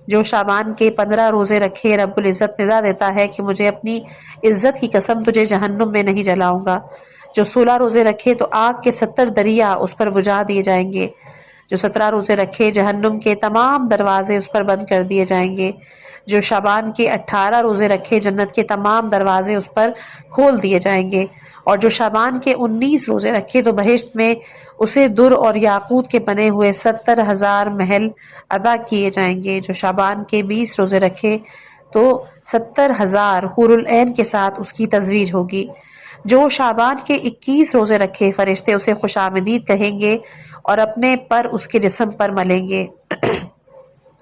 جو شعبان کے 15 روزے رکھے رب العزت ندا دیتا ہے کہ مجھے اپنی عزت کی قسم تجھے جہنم میں نہیں جلاؤں گا۔ جو 16 روزے رکھے تو آگ کے 70 دریا اس پر بجھا دیے جائیں گے۔ جو 17 روزے رکھے جہنم کے تمام دروازے اس پر بند کر دیے جائیں گے۔ جو شعبان کے 18 روزے رکھے جنت کے تمام دروازے اس پر کھول دیے جائیں گے۔ اور جو شعبان کے 19 روزے رکھے تو بہشت میں اسے در اور یاقوت کے بنے ہوئے 70,000 محل عطا کیے جائیں گے۔ جو شعبان کے 20 روزے رکھے تو 70,000 حور العین کے ساتھ اس کی تزویج ہوگی۔ جو شعبان کے 21 روزے رکھے فرشتے اسے خوش آمدید کہیں گے اور اپنے پر اس کے جسم پر ملیں گے۔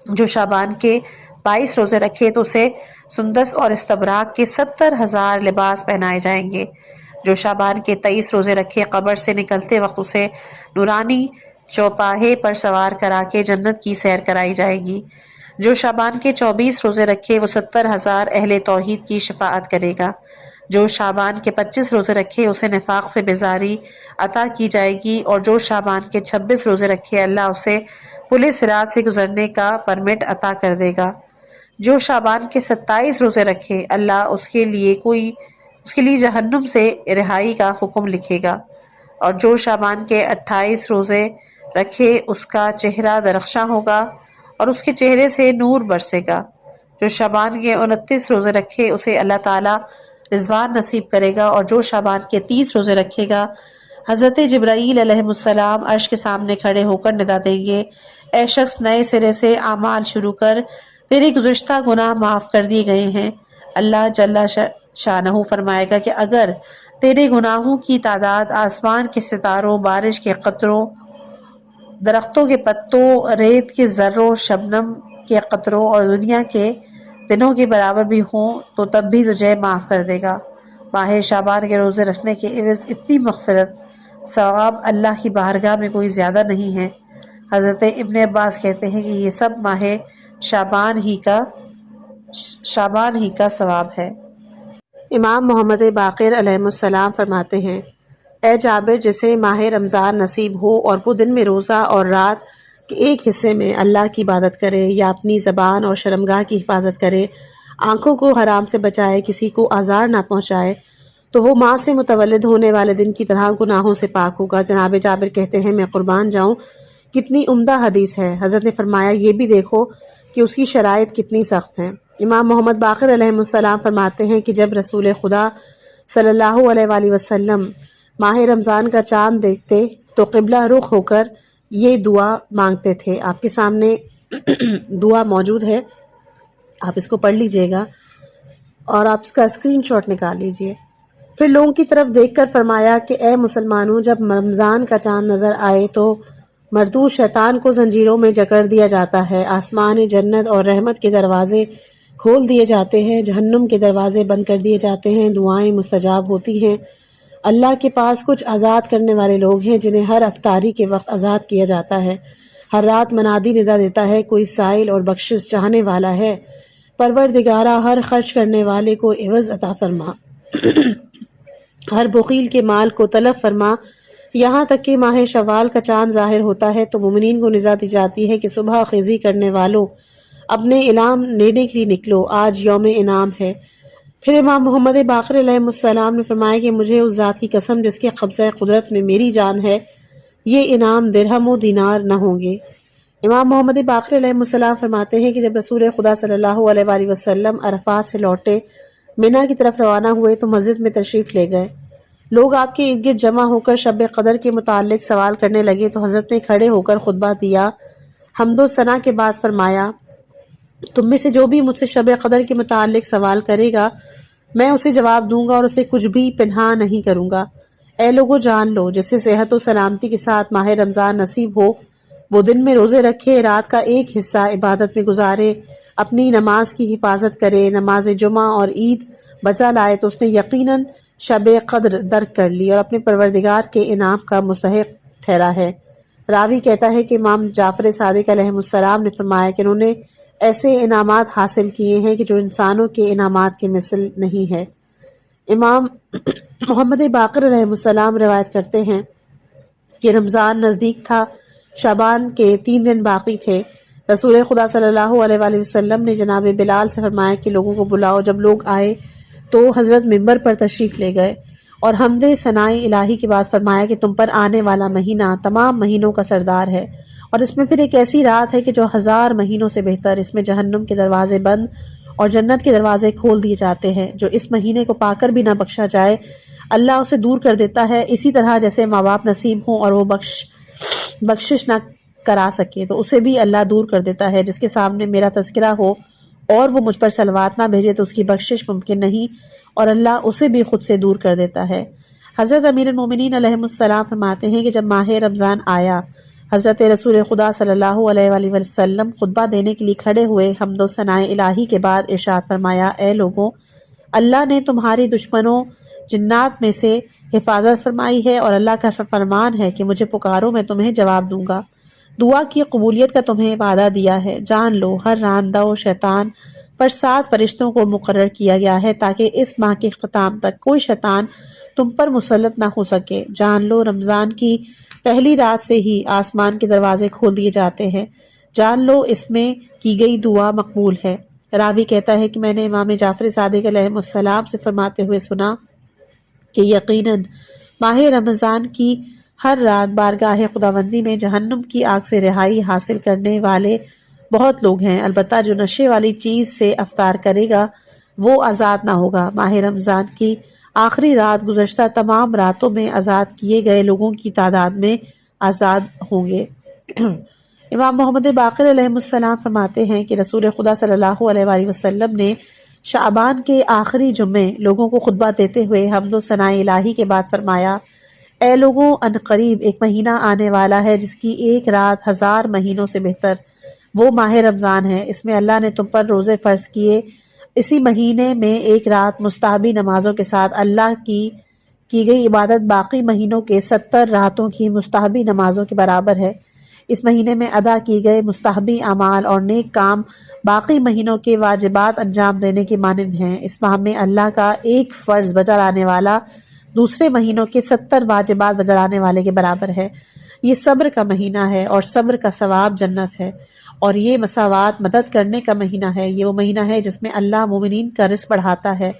جو شعبان کے 22 روزے رکھے تو اسے سندس اور استبراق کے 70,000 لباس پہنائے جائیں گے۔ جو شعبان کے 23 روزے رکھے قبر سے نکلتے وقت اسے نورانی چوپاہے پر سوار کرا کے جنت کی سیر کرائی جائے گی۔ جو شعبان کے 24 روزے رکھے وہ 70,000 اہل توحید کی شفاعت کرے گا۔ جو شعبان کے 25 روزے رکھے اسے نفاق سے بیزاری عطا کی جائے گی، اور جو شعبان کے 26 روزے رکھے اللہ اسے پل صراط سے گزرنے کا پرمٹ عطا کر دے گا۔ جو شعبان کے 27 روزے رکھے اللہ اس کے لیے جہنم سے رہائی کا حکم لکھے گا۔ اور جو شعبان کے 28 روزے رکھے اس کا چہرہ درخشاں ہوگا اور اس کے چہرے سے نور برسے گا۔ جو شعبان کے 29 روزے رکھے اسے اللہ تعالی رضوان نصیب کرے گا۔ اور جو شعبان کے 30 روزے رکھے گا حضرت جبرائیل علیہ السلام عرش کے سامنے کھڑے ہو کر ندا دیں گے، اے شخص نئے سرے سے اعمال شروع کر، تیرے گزشتہ گناہ معاف کر دیے گئے ہیں۔ اللہ جل شانہ فرمائے گا کہ اگر تیرے گناہوں کی تعداد آسمان کے ستاروں، بارش کے قطروں، درختوں کے پتوں، ریت کے ذروں، شبنم کے قطروں اور دنیا کے دنوں کے برابر بھی ہوں تو تب بھی تجھے معاف کر دے گا۔ ماہ شعبان کے روزے رکھنے کے عوض اتنی مغفرت ثواب اللہ کی بارگاہ میں کوئی زیادہ نہیں ہے۔ حضرت ابن عباس کہتے ہیں کہ یہ سب ماہ شعبان ہی کا ثواب ہے۔ امام محمد باقر علیہ السلام فرماتے ہیں، اے جابر جسے ماہ رمضان نصیب ہو اور وہ دن میں روزہ اور رات کے ایک حصے میں اللہ کی عبادت کرے یا اپنی زبان اور شرمگاہ کی حفاظت کرے، آنکھوں کو حرام سے بچائے، کسی کو آزار نہ پہنچائے، تو وہ ماں سے متولد ہونے والے دن کی طرح گناہوں سے پاک ہوگا۔ جناب جابر کہتے ہیں، میں قربان جاؤں کتنی عمدہ حدیث ہے۔ حضرت نے فرمایا، یہ بھی دیکھو کہ اس کی شرائط کتنی سخت ہیں۔ امام محمد باقر علیہ السلام فرماتے ہیں کہ جب رسول خدا صلی اللہ علیہ وآلہ وسلم ماہ رمضان کا چاند دیکھتے تو قبلہ رخ ہو کر یہ دعا مانگتے تھے۔ آپ کے سامنے دعا موجود ہے، آپ اس کو پڑھ لیجئے گا اور آپ اس کا اسکرین شاٹ نکال لیجئے۔ پھر لوگوں کی طرف دیکھ کر فرمایا کہ اے مسلمانوں، جب رمضان کا چاند نظر آئے تو مردود شیطان کو زنجیروں میں جکڑ دیا جاتا ہے، آسمان جنت اور رحمت کے دروازے کھول دیے جاتے ہیں، جہنم کے دروازے بند کر دیے جاتے ہیں، دعائیں مستجاب ہوتی ہیں۔ اللہ کے پاس کچھ آزاد کرنے والے لوگ ہیں جنہیں ہر افطاری کے وقت آزاد کیا جاتا ہے۔ ہر رات منادی ندا دیتا ہے، کوئی سائل اور بخشش چاہنے والا ہے، پروردگارا ہر خرچ کرنے والے کو عوض عطا فرما، ہر بخیل کے مال کو تلف فرما۔ یہاں تک کہ ماہ شوال کا چاند ظاہر ہوتا ہے تو مومنین کو ندا دی جاتی ہے کہ صبح خیزی کرنے والوں اپنے انعام لینے کے لیے نکلو، آج یوم انعام ہے۔ پھر امام محمد باقر علیہ السلام نے فرمایا کہ مجھے اس ذات کی قسم جس کے قبضہ قدرت میں میری جان ہے، یہ انعام درہم و دینار نہ ہوں گے۔ امام محمد باقر علیہ السلام فرماتے ہیں کہ جب رسول خدا صلی اللہ علیہ وآلہ وسلم عرفات سے لوٹے منا کی طرف روانہ ہوئے تو مسجد میں تشریف لے گئے۔ لوگ آپ کے ارد گرد جمع ہو کر شب قدر کے متعلق سوال کرنے لگے تو حضرت نے کھڑے ہو کر خطبہ دیا، حمد و ثنا کے بعد فرمایا تم میں سے جو بھی مجھ سے شب قدر کے متعلق سوال کرے گا میں اسے جواب دوں گا اور اسے کچھ بھی پنہا نہیں کروں گا۔ اے لوگو جان لو جسے صحت و سلامتی کے ساتھ ماہ رمضان نصیب ہو وہ دن میں روزے رکھے، رات کا ایک حصہ عبادت میں گزارے، اپنی نماز کی حفاظت کرے، نماز جمعہ اور عید بچا لائے تو اس نے یقیناً شب قدر درک کر لی اور اپنے پروردگار کے انعام کا مستحق ٹھہرا ہے۔ راوی کہتا ہے کہ امام جعفر صادق علیہ السلام نے فرمایا کہ انہوں نے ایسے انعامات حاصل کیے ہیں کہ جو انسانوں کے انعامات کے مثل نہیں ہے۔ امام محمد باقر علیہ السلام روایت کرتے ہیں کہ رمضان نزدیک تھا، شعبان کے 3 دن باقی تھے۔ رسول خدا صلی اللہ علیہ وآلہ وسلم نے جناب بلال سے فرمایا کہ لوگوں کو بلاؤ۔ جب لوگ آئے تو حضرت ممبر پر تشریف لے گئے اور حمد ثناء الہی کے بعد فرمایا کہ تم پر آنے والا مہینہ تمام مہینوں کا سردار ہے اور اس میں پھر ایک ایسی رات ہے کہ جو 1000 مہینوں سے بہتر، اس میں جہنم کے دروازے بند اور جنت کے دروازے کھول دیے جاتے ہیں۔ جو اس مہینے کو پا کر بھی نہ بخشا جائے اللہ اسے دور کر دیتا ہے، اسی طرح جیسے ماں باپ نصیب ہوں اور وہ بخشش نہ کرا سکے تو اسے بھی اللہ دور کر دیتا ہے۔ جس کے سامنے میرا تذکرہ ہو اور وہ مجھ پر صلوات نہ بھیجے تو اس کی بخشش ممکن نہیں اور اللہ اسے بھی خود سے دور کر دیتا ہے۔ حضرت امیر المومنین علیہ السلام فرماتے ہیں کہ جب ماہ رمضان آیا حضرت رسول خدا صلی اللہ علیہ وآلہ وسلم خطبہ دینے کے لیے کھڑے ہوئے، حمد و ثناء الہی کے بعد ارشاد فرمایا اے لوگوں اللہ نے تمہاری دشمنوں جنات میں سے حفاظت فرمائی ہے اور اللہ کا فرمان ہے کہ مجھے پکارو میں تمہیں جواب دوں گا، دعا کی قبولیت کا تمہیں وعدہ دیا ہے۔ جان لو ہر راندہ و شیطان پر 7 فرشتوں کو مقرر کیا گیا ہے تاکہ اس ماہ کے اختتام تک کوئی شیطان تم پر مسلط نہ ہو سکے۔ جان لو رمضان کی پہلی رات سے ہی آسمان کے دروازے کھول دیے جاتے ہیں، جان لو اس میں کی گئی دعا مقبول ہے۔ راوی کہتا ہے کہ میں نے امام جعفر صادق علیہ السلام سے فرماتے ہوئے سنا کہ یقیناً ماہ رمضان کی ہر رات بارگاہ خداوندی میں جہنم کی آگ سے رہائی حاصل کرنے والے بہت لوگ ہیں، البتہ جو نشے والی چیز سے افطار کرے گا وہ آزاد نہ ہوگا۔ ماہ رمضان کی آخری رات گزشتہ تمام راتوں میں آزاد کیے گئے لوگوں کی تعداد میں آزاد ہوں گے۔ امام محمد باقر علیہ السلام فرماتے ہیں کہ رسول خدا صلی اللہ علیہ وآلہ وسلم نے شعبان کے آخری جمعے لوگوں کو خطبہ دیتے ہوئے حمد و ثناء الہی کے بعد فرمایا اے لوگوں ان قریب ایک مہینہ آنے والا ہے جس کی ایک رات 1000 مہینوں سے بہتر، وہ ماہ رمضان ہے۔ اس میں اللہ نے تم پر روزے فرض کیے، اسی مہینے میں ایک رات مستحبی نمازوں کے ساتھ اللہ کی گئی عبادت باقی مہینوں کے 70 راتوں کی مستحبی نمازوں کے برابر ہے۔ اس مہینے میں ادا کیے گئے مستحبی اعمال اور نیک کام باقی مہینوں کے واجبات انجام دینے کے مانند ہیں۔ اس ماہ میں اللہ کا ایک فرض بجا لانے والا دوسرے مہینوں کے 70 واجبات بجا لانے والے کے برابر ہے۔ یہ صبر کا مہینہ ہے اور صبر کا ثواب جنت ہے، اور یہ مساوات مدد کرنے کا مہینہ ہے۔ یہ وہ مہینہ ہے جس میں اللہ مومنین کا رزق بڑھاتا ہے۔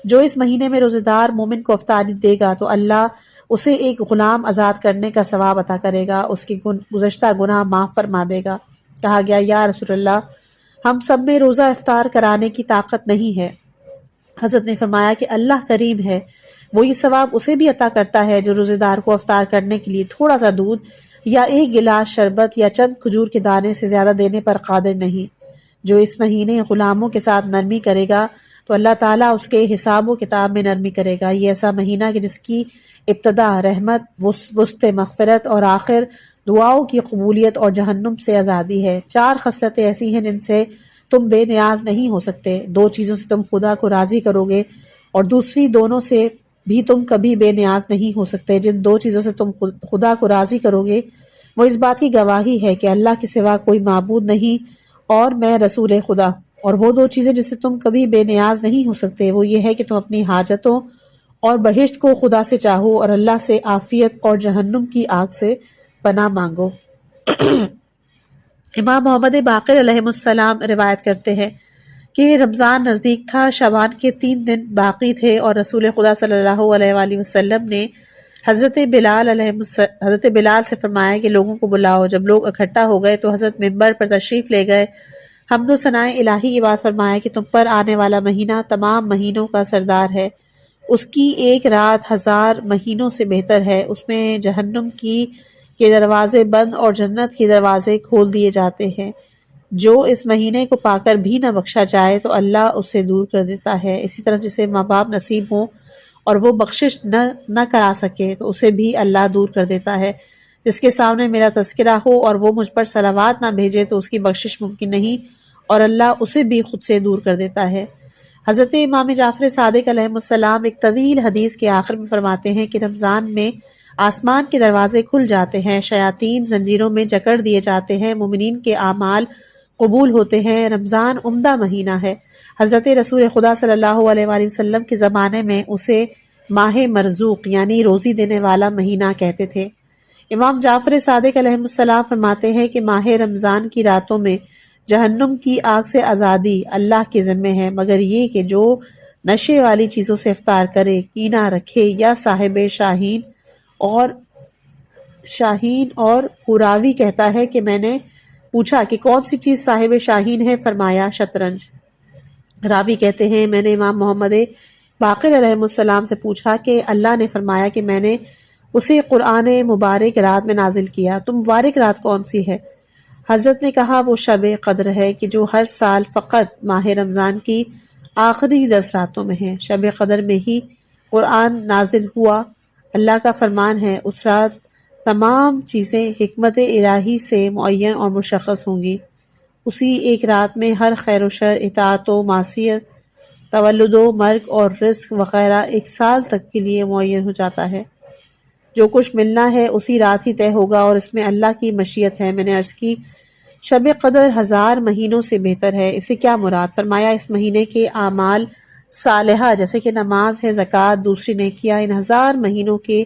جو اس مہینے میں روزہ دار مومن کو افطاری دے گا تو اللہ اسے ایک غلام آزاد کرنے کا ثواب عطا کرے گا، اس کے گزشتہ گناہ معاف فرما دے گا۔ کہا گیا یا رسول اللہ ہم سب میں روزہ افطار کرانے کی طاقت نہیں ہے۔ حضرت نے فرمایا کہ اللہ کریم ہے، وہ یہ ثواب اسے بھی عطا کرتا ہے جو روزے دار کو افطار کرنے کے لیے تھوڑا سا دودھ یا ایک گلاس شربت یا چند کھجور کے دانے سے زیادہ دینے پر قادر نہیں۔ جو اس مہینے غلاموں کے ساتھ نرمی کرے گا تو اللہ تعالیٰ اس کے حساب و کتاب میں نرمی کرے گا۔ یہ ایسا مہینہ کہ جس کی ابتدا رحمت، وسط مغفرت اور آخر دعاؤں کی قبولیت اور جہنم سے آزادی ہے۔ 4 خصلتیں ایسی ہیں جن سے تم بے نیاز نہیں ہو سکتے۔ 2 چیزوں سے تم خدا کو راضی کرو گے اور دوسری دونوں سے بھی تم کبھی بے نیاز نہیں ہو سکتے۔ جن 2 چیزوں سے تم خدا کو راضی کرو گے وہ اس بات کی گواہی ہے کہ اللہ کے سوا کوئی معبود نہیں اور میں رسول خدا ہوں۔ اور وہ 2 چیزیں جس سے تم کبھی بے نیاز نہیں ہو سکتے وہ یہ ہے کہ تم اپنی حاجتوں اور بہشت کو خدا سے چاہو اور اللہ سے عافیت اور جہنم کی آگ سے پناہ مانگو۔ امام محمد باقر علیہ السلام روایت کرتے ہیں کہ رمضان نزدیک تھا، شعبان کے 3 دن باقی تھے اور رسول خدا صلی اللہ علیہ وآلہ وسلم نے حضرت بلال سے فرمایا کہ لوگوں کو بلاؤ۔ جب لوگ اکٹھا ہو گئے تو حضرت ممبر پر تشریف لے گئے، حمد و ثناء الہی کی بات فرمایا کہ تم پر آنے والا مہینہ تمام مہینوں کا سردار ہے، اس کی ایک رات 1000 مہینوں سے بہتر ہے، اس میں جہنم کی کے دروازے بند اور جنت کے دروازے کھول دیے جاتے ہیں۔ جو اس مہینے کو پا کر بھی نہ بخشا جائے تو اللہ اسے دور کر دیتا ہے۔ اسی طرح جسے ماں باپ نصیب ہوں اور وہ بخشش نہ کرا سکے تو اسے بھی اللہ دور کر دیتا ہے۔ جس کے سامنے میرا تذکرہ ہو اور وہ مجھ پر صلوات نہ بھیجے تو اس کی بخشش ممکن نہیں، اور اللہ اسے بھی خود سے دور کر دیتا ہے۔ حضرت امام جعفر صادق علیہ السلام ایک طویل حدیث کے آخر میں فرماتے ہیں کہ رمضان میں آسمان کے دروازے کھل جاتے ہیں، شیاطین زنجیروں میں جکڑ دیے جاتے ہیں، مومنین کے اعمال قبول ہوتے ہیں۔ رمضان عمدہ مہینہ ہے۔ حضرت رسول خدا صلی اللہ علیہ وآلہ وسلم کے زمانے میں اسے ماہ مرزوق یعنی روزی دینے والا مہینہ کہتے تھے۔ امام جعفر صادق علیہ السلام فرماتے ہیں کہ ماہ رمضان کی راتوں میں جہنم کی آگ سے آزادی اللہ کے ذمے ہے، مگر یہ کہ جو نشے والی چیزوں سے افطار کرے، کینہ رکھے یا صاحب شاہین اور حراوی کہتا ہے کہ میں نے پوچھا کہ کون سی چیز صاحب شاہین ہے؟ فرمایا شطرنج۔ راوی کہتے ہیں میں نے امام محمد باقر علیہ السلام سے پوچھا کہ اللہ نے فرمایا کہ میں نے اسے قرآن مبارک رات میں نازل کیا، تو مبارک رات کون سی ہے؟ حضرت نے کہا وہ شب قدر ہے کہ جو ہر سال فقط ماہ رمضان کی آخری 10 راتوں میں ہے۔ شب قدر میں ہی قرآن نازل ہوا۔ اللہ کا فرمان ہے اس رات تمام چیزیں حکمت الہی سے معین اور مشخص ہوں گی۔ اسی ایک رات میں ہر خیر و شر، اطاعت و معصیت، تولد و مرگ اور رزق وغیرہ ایک سال تک کے لیے معین ہو جاتا ہے۔ جو کچھ ملنا ہے اسی رات ہی طے ہوگا اور اس میں اللہ کی مشیت ہے۔ میں نے عرض کی شب قدر 1000 مہینوں سے بہتر ہے، اسے کیا مراد؟ فرمایا اس مہینے کے اعمال صالحہ جیسے کہ نماز ہے، زکوٰۃ، دوسری نیکیاں ان 1000 مہینوں کے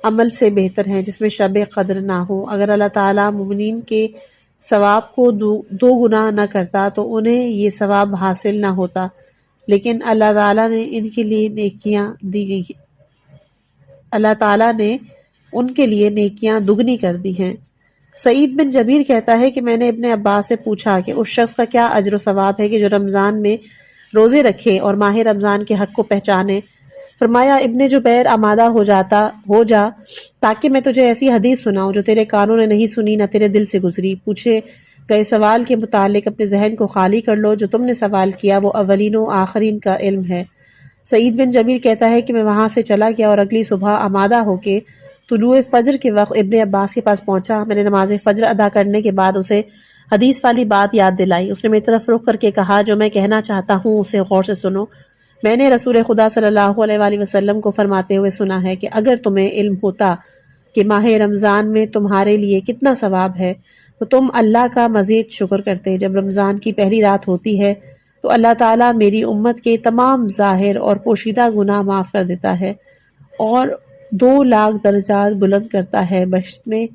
عمل سے بہتر ہیں جس میں شب قدر نہ ہو۔ اگر اللہ تعالیٰ مومنین کے ثواب کو دو گنا نہ کرتا تو انہیں یہ ثواب حاصل نہ ہوتا، لیکن اللہ تعالیٰ نے ان کے لیے نیکیاں دگنی کر دی ہیں۔ سعید بن جبیر کہتا ہے کہ میں نے ابن عباس سے پوچھا کہ اس شخص کا کیا اجر و ثواب ہے کہ جو رمضان میں روزے رکھے اور ماہ رمضان کے حق کو پہچانے؟ فرمایا ابن جبیر آمادہ ہو جا تاکہ میں تجھے ایسی حدیث سناؤں جو تیرے کانوں نے نہیں سنی نہ تیرے دل سے گزری۔ پوچھے گئے سوال کے متعلق اپنے ذہن کو خالی کر لو، جو تم نے سوال کیا وہ اولین و آخرین کا علم ہے۔ سعید بن جبیر کہتا ہے کہ میں وہاں سے چلا گیا اور اگلی صبح آمادہ ہو کے طلوع فجر کے وقت ابن عباس کے پاس پہنچا۔ میں نے نماز فجر ادا کرنے کے بعد اسے حدیث والی بات یاد دلائی۔ اس نے میری طرف رخ کر کے کہا جو میں کہنا چاہتا ہوں اسے غور سے سنو۔ میں نے رسول خدا صلی اللہ علیہ وآلہ وسلم کو فرماتے ہوئے سنا ہے کہ اگر تمہیں علم ہوتا کہ ماہ رمضان میں تمہارے لیے کتنا ثواب ہے تو تم اللہ کا مزید شکر کرتے۔ جب رمضان کی پہلی رات ہوتی ہے تو اللہ تعالیٰ میری امت کے تمام ظاہر اور پوشیدہ گناہ معاف کر دیتا ہے اور 2,00,000 درجات بلند کرتا ہے، بہشت میں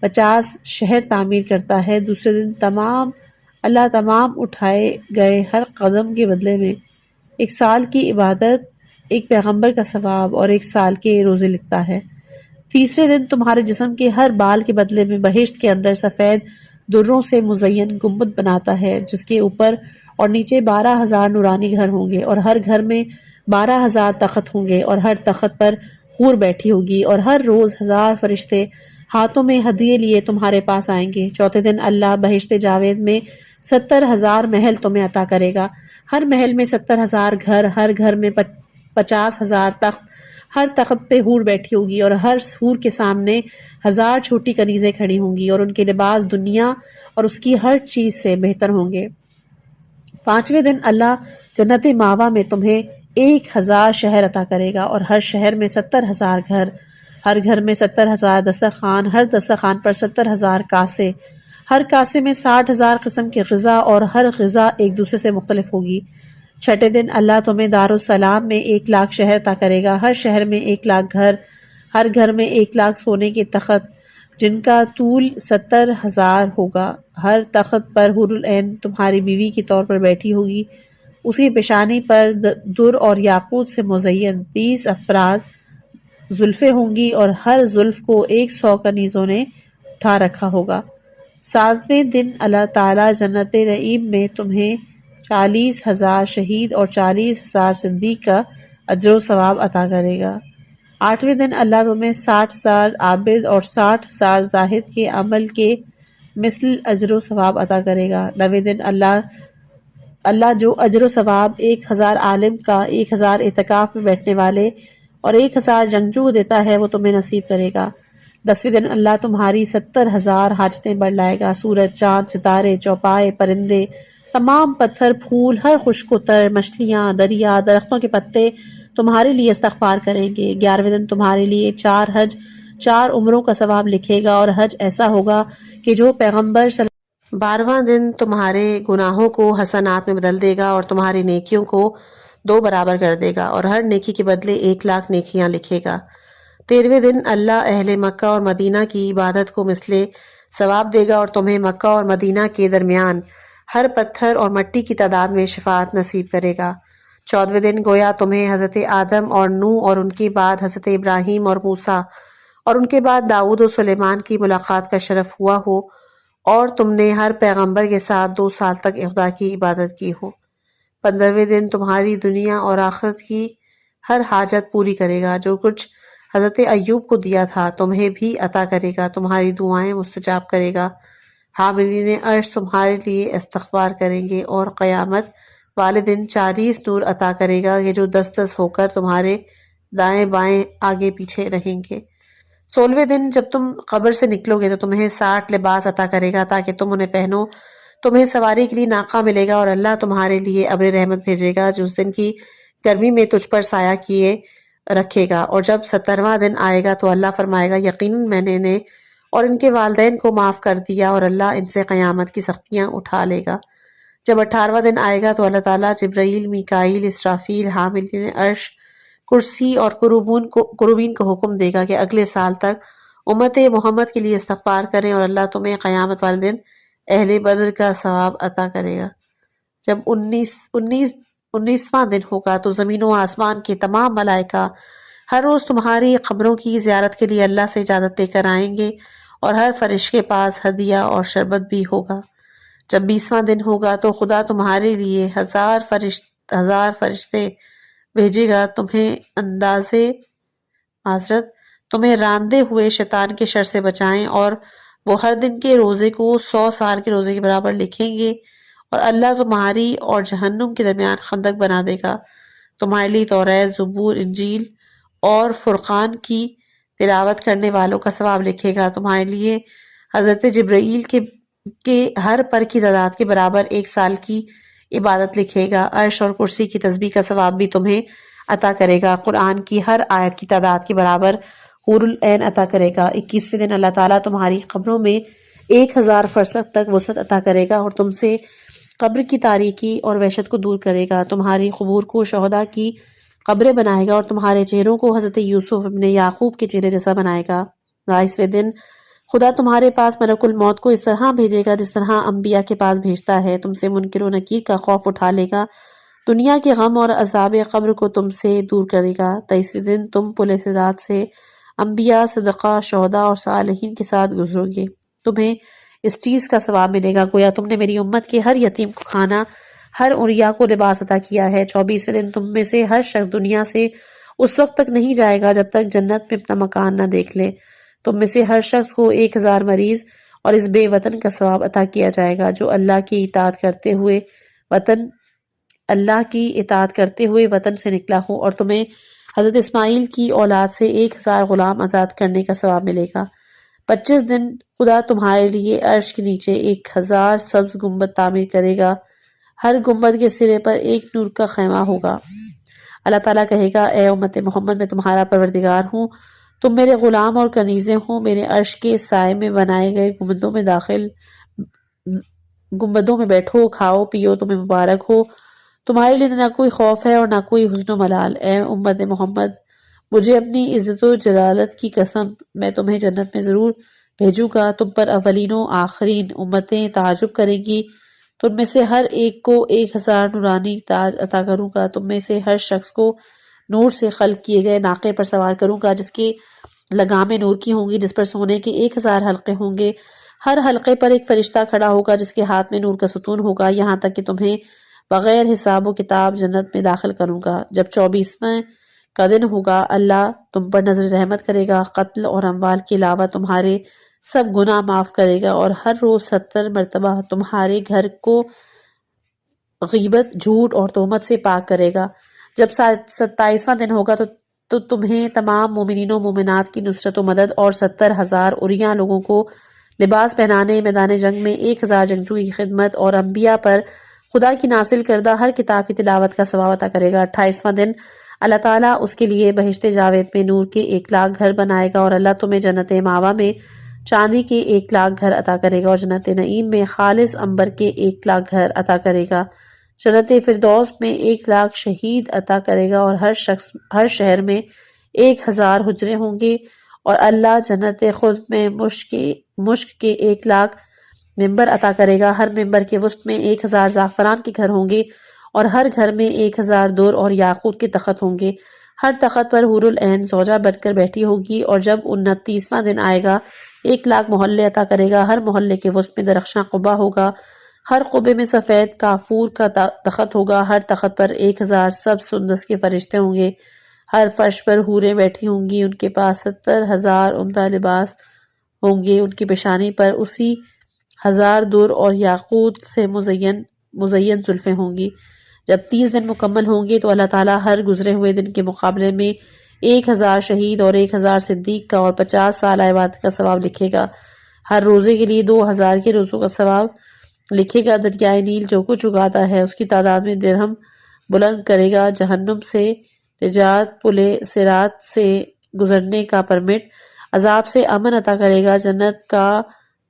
50 شہر تعمیر کرتا ہے۔ دوسرے دن اللہ تمام اٹھائے گئے ہر قدم کے بدلے میں 1 سال کی عبادت، ایک پیغمبر کا ثواب اور 1 سال کے روزے لکھتا ہے۔ تیسرے دن تمہارے جسم کے ہر بال کے بدلے میں بہشت کے اندر سفید دروں سے مزین گنبد بناتا ہے جس کے اوپر اور نیچے 12,000 نورانی گھر ہوں گے اور ہر گھر میں 12,000 تخت ہوں گے اور ہر تخت پر حور بیٹھی ہوگی اور ہر روز 1000 فرشتے ہاتھوں میں ہدیے لیے تمہارے پاس آئیں گے۔ چوتھے دن اللہ بہشت جاوید میں 70,000 محل تمہیں عطا کرے گا، ہر محل میں 70,000 گھر، ہر گھر میں 50,000 تخت، ہر تخت پہ حور بیٹھی ہوگی اور ہر حور کے سامنے 1000 چھوٹی کنیزیں کھڑی ہوں گی اور ان کے لباس دنیا اور اس کی ہر چیز سے بہتر ہوں گے۔ 5ویں دن اللہ جنت ماوا میں تمہیں 1000 شہر عطا کرے گا اور ہر شہر میں 70,000 گھر، ہر گھر میں 70,000 دسترخوان، ہر دسترخوان پر 70,000 کاسے، ہر کاسے میں 60,000 قسم کی غذا اور ہر غذا ایک دوسرے سے مختلف ہوگی۔ 6 دن اللہ تمہیں دارالسلام میں 1,00,000 شہر عطا کرے گا، ہر شہر میں 1,00,000 گھر، ہر گھر میں 1,00,000 سونے کے تخت جن کا طول 70,000 ہوگا، ہر تخت پر حور العین تمہاری بیوی کے طور پر بیٹھی ہوگی، اس کی پیشانی پر در اور یاقوت سے مزین 30 افراد زلفیں ہوں گی اور ہر زلف کو 100 کنیزوں نے اٹھا رکھا ہوگا۔ 7ویں دن اللہ تعالیٰ جنت نعیم میں تمہیں 40,000 شہید اور 40,000 صدیق کا اجر و ثواب عطا کرے گا۔ 8ویں دن اللہ تمہیں 60,000 عابد اور 60,000 زاہد کے عمل کے مثل اجر و ثواب عطا کرے گا۔ 9ویں دن اللہ جو اجر و ثواب 1000 عالم کا، 1000 اعتکاف میں بیٹھنے والے اور 1000 جنگجو کو دیتا ہے وہ تمہیں نصیب کرے گا۔ 10ویں دن اللہ تمہاری 70,000 حاجتیں بڑھ لائے گا۔ سورج، چاند، ستارے، چوپائے، پرندے، تمام پتھر، پھول، ہر خشک و تر، مچھلیاں، دریا، درختوں کے پتے تمہارے لیے استغفار کریں گے۔ 11ویں دن تمہارے لیے 4 حج، 4 عمروں کا ثواب لکھے گا، اور حج ایسا ہوگا کہ جو پیغمبر 12واں دن تمہارے گناہوں کو حسنات میں بدل دے گا اور تمہاری نیکیوں کو 2 برابر کر دے گا، اور ہر نیکی کے بدلے 1,00,000 نیکیاں لکھے گا۔ 13ویں دن اللہ اہل مکہ اور مدینہ کی عبادت کو مثل ثواب دے گا، اور تمہیں مکہ اور مدینہ کے درمیان ہر پتھر اور مٹی کی تعداد میں شفاعت نصیب کرے گا۔ 14ویں دن گویا تمہیں حضرت آدم اور نوح اور ان کے بعد حضرت ابراہیم اور موسیٰ اور ان کے بعد داؤد و سلیمان کی ملاقات کا شرف ہوا ہو، اور تم نے ہر پیغمبر کے ساتھ 2 سال تک خدا کی عبادت کی ہو۔ 15ویں دن تمہاری دنیا اور آخرت کی ہر حاجت پوری کرے گا۔ جو کچھ حضرت ایوب کو دیا تھا تمہیں بھی عطا کرے گا، تمہاری دعائیں مستجاب کرے گا۔ حاملین عرش تمہارے لیے استغفار کریں گے، اور قیامت والے دن 40 نور عطا کرے گا کہ جو 10 ہو کر تمہارے دائیں بائیں آگے پیچھے رہیں گے۔ 16ویں دن جب تم قبر سے نکلو گے تو تمہیں 60 لباس عطا کرے گا تاکہ تم انہیں پہنو۔ تمہیں سواری کے لیے ناقہ ملے گا، اور اللہ تمہارے لیے ابر رحمت بھیجے گا جو اس دن کی گرمی میں تجھ پر سایہ کیے رکھے گا۔ اور جب 70واں دن آئے گا تو اللہ فرمائے گا یقیناً میں نے انہیں اور ان کے والدین کو معاف کر دیا، اور اللہ ان سے قیامت کی سختیاں اٹھا لے گا۔ جب 18واں دن آئے گا تو اللہ تعالیٰ جبرائیل، میکائیل، اسرافیل، حاملین عرش، کرسی اور کروبین کو حکم دے گا کہ اگلے سال تک امت محمد کے لیے استغفار کریں، اور اللہ تمہیں قیامت والے دن اہل بدر کا ثواب عطا کرے گا۔ جب 19واں دن ہوگا تو زمین و آسمان کے تمام ملائکہ ہر روز تمہاری قبروں کی زیارت کے لیے اللہ سے اجازت لے کر آئیں گے، اور ہر فرشتے کے پاس ہدیہ اور شربت بھی ہوگا۔ جب 20واں دن ہوگا تو خدا تمہارے لیے 1000 فرشتے بھیجے گا، تمہیں راندے ہوئے شیطان کے شر سے بچائیں، اور وہ ہر دن کے روزے کو 100 سال کے روزے کے برابر لکھیں گے، اور اللہ تمہاری اور جہنم کے درمیان خندق بنا دے گا۔ تمہارے لیے توریت، زبور، انجیل اور فرقان کی تلاوت کرنے والوں کا ثواب لکھے گا۔ تمہارے لیے حضرت جبرائیل کے ہر پر کی تعداد کے برابر 1 سال کی عبادت لکھے گا۔ عرش اور کرسی کی تسبیح کا ثواب بھی تمہیں عطا کرے گا۔ قرآن کی ہر آیت کی تعداد کے برابر حور العین عطا کرے گا۔ 21ویں دن اللہ تعالیٰ تمہاری قبروں میں 1000 فرسخ تک وسعت عطا کرے گا، اور تم سے قبر کی تاریکی اور وحشت کو دور کرے گا۔ تمہاری قبور کو شہداء کی قبریں بنائے گا، اور تمہارے چہروں کو حضرت یوسف ابن یعقوب کے چہرے جیسا بنائے گا۔ 22ویں دن خدا تمہارے پاس ملک الموت کو اس طرح بھیجے گا جس طرح انبیاء کے پاس بھیجتا ہے۔ تم سے منکر و نکیر کا خوف اٹھا لے گا، دنیا کے غم اور عذاب قبر کو تم سے دور کرے گا۔ 23ویں دن تم پل صراط سے انبیاء، صدقاء، شہداء اور صالحین کے ساتھ گزرو گے۔ تمہیں اس چیز کا ثواب ملے گا گویا تم نے میری امت کے ہر یتیم کو کھانا، ہر عریا کو لباس عطا کیا ہے۔ 24ویں دن تم میں سے ہر شخص دنیا سے اس وقت تک نہیں جائے گا جب تک جنت میں اپنا مکان نہ دیکھ لے۔ تم میں سے ہر شخص کو 1000 مریض اور اس بے وطن کا ثواب عطا کیا جائے گا جو اللہ کی اطاعت کرتے ہوئے وطن سے نکلا ہو، اور تمہیں حضرت اسماعیل کی اولاد سے 1000 غلام آزاد کرنے کا ثواب ملے گا۔ 25 دن خدا تمہارے لیے عرش کے نیچے 1000 سبز گنبد تعمیر کرے گا، ہر گنبد کے سرے پر 1 نور کا خیمہ ہوگا۔ اللہ تعالیٰ کہے گا اے امت محمد میں تمہارا پروردگار ہوں، تم میرے غلام اور کنیزیں ہوں، میرے عرش کے سائے میں بنائے گئے گنبدوں میں بیٹھو، کھاؤ پیو، تمہیں مبارک ہو، تمہارے لیے نہ کوئی خوف ہے اور نہ کوئی حزن و ملال۔ اے امت محمد مجھے اپنی عزت و جلالت کی قسم، میں تمہیں جنت میں ضرور بھیجوں گا۔ تم پر اولین و آخرین امتیں تعجب کریں گی، تم میں سے ہر ایک کو 1000 نورانی تاج عطا کروں گا۔ تم میں سے ہر شخص کو نور سے خلق کیے گئے ناقے پر سوار کروں گا جس کی لگامیں نور کی ہوں گی، جس پر سونے کے 1000 حلقے ہوں گے۔ ہر حلقے پر ایک فرشتہ کھڑا ہوگا جس کے ہاتھ میں نور کا ستون ہوگا، یہاں تک کہ تمہیں بغیر حساب و کتاب جنت میں داخل کروں گا۔ جب 24ویں کا دن ہوگا، اللہ تم پر نظر رحمت کرے گا، قتل اور اموال کے علاوہ تمہارے سب گناہ معاف کرے گا، اور ہر روز 70 مرتبہ تمہارے گھر کو غیبت، جھوٹ اور تہمت سے پاک کرے گا۔ جب 27واں دن ہوگا تو تمہیں تمام مومنین و مومنات کی نصرت و مدد اور 70,000 عریاں لوگوں کو لباس پہنانے، میدان جنگ میں 1,000 جنگجو کی خدمت اور انبیاء پر خدا کی نازل کردہ ہر کتاب کی تلاوت کا ثواب عطا کرے گا۔ 28واں دن اللہ تعالیٰ اس کے لیے بہشت جاوید میں نور کے 1,00,000 گھر بنائے گا، اور اللہ تمہیں جنت ماوا میں چاندی کے 1,00,000 گھر عطا کرے گا، اور جنت نعیم میں خالص عنبر کے 1,00,000 گھر عطا کرے گا۔ جنت فردوس میں 1,00,000 شہید عطا کرے گا، اور ہر شہر میں 1,000 حجرے ہوں گے، اور اللہ جنت خلد میں مشک کے 1,00,000 ممبر عطا کرے گا۔ ہر ممبر کے وسط میں 1,000 زعفران کے گھر ہوں گے، اور ہر گھر میں 1,000 در اور یاقوت کے تخت ہوں گے۔ ہر تخت پر حور العین زوجہ بن کر بیٹھی ہوگی، اور جب 29واں دن آئے گا 1,00,000 محلے عطا کرے گا۔ ہر محلے کے وسط میں درخشاں قبہ ہوگا، ہر قبے میں سفید کافور کا تخت ہوگا، ہر تخت پر 1,000 سبز سندس کے فرشتے ہوں گے، ہر فرش پر حوریں بیٹھی ہوں گی، ان کے پاس 70,000 عمدہ لباس ہوں گے، ان کی پیشانی پر 80,000 در اور یاقوت سے مزین زلفیں ہوں گی۔ جب 30 دن مکمل ہوں گے تو اللہ تعالیٰ ہر گزرے ہوئے دن کے مقابلے میں 1,000 شہید اور 1,000 صدیق کا اور 50 سال عبادت کا ثواب لکھے گا۔ ہر روزے کے لیے 2,000 کے روزوں کا ثواب لکھے گا۔ دریائے نیل جو کچھ اگاتا ہے اس کی تعداد میں درہم بلند کرے گا۔ جہنم سے نجات، پلِ صراط سے گزرنے کا پرمٹ، عذاب سے امن عطا کرے گا۔ جنت کا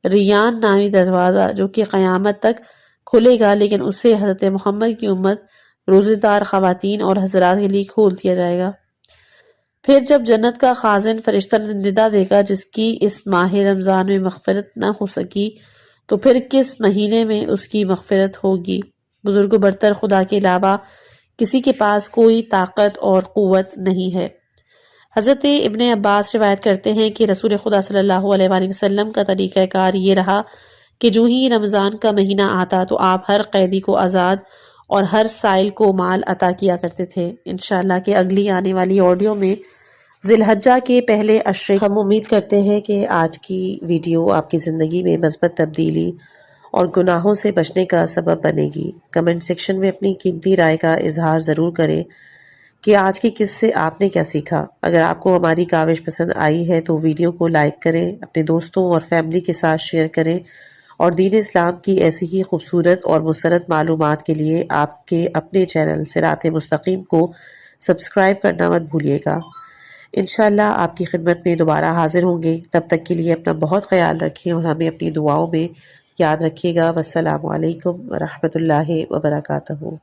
ریان نامی دروازہ جو کہ قیامت تک کھلے گا، لیکن اسے حضرت محمد کی امت، روزے دار خواتین اور حضرات کے لیے کھول دیا جائے گا۔ پھر جب جنت کا خازن فرشتہ ندا دے گا، جس کی اس ماہ رمضان میں مغفرت نہ ہو سکی تو پھر کس مہینے میں اس کی مغفرت ہوگی؟ بزرگ و برتر خدا کے علاوہ کسی کے پاس کوئی طاقت اور قوت نہیں ہے۔ حضرت ابن عباس روایت کرتے ہیں کہ رسول خدا صلی اللہ علیہ وآلہ وسلم کا طریقہ کار یہ رہا کہ جو ہی رمضان کا مہینہ آتا تو آپ ہر قیدی کو آزاد اور ہر سائل کو مال عطا کیا کرتے تھے۔ انشاءاللہ کہ اگلی آنے والی آڈیو میں ذی الحجہ کے پہلے عشرے، ہم امید کرتے ہیں کہ آج کی ویڈیو آپ کی زندگی میں مثبت تبدیلی اور گناہوں سے بچنے کا سبب بنے گی۔ کمنٹ سیکشن میں اپنی قیمتی رائے کا اظہار ضرور کریں کہ آج کی قصے سے آپ نے کیا سیکھا۔ اگر آپ کو ہماری کاوش پسند آئی ہے تو ویڈیو کو لائک کریں، اپنے دوستوں اور فیملی کے ساتھ شیئر کریں، اور دین اسلام کی ایسی ہی خوبصورت اور مستند معلومات کے لیے آپ کے اپنے چینل صراط مستقیم کو سبسکرائب کرنا مت بھولیے گا۔ انشاءاللہ آپ کی خدمت میں دوبارہ حاضر ہوں گے۔ تب تک کے لیے اپنا بہت خیال رکھیں اور ہمیں اپنی دعاؤں میں یاد رکھیے گا۔ والسلام علیکم ورحمۃ اللہ وبرکاتہ۔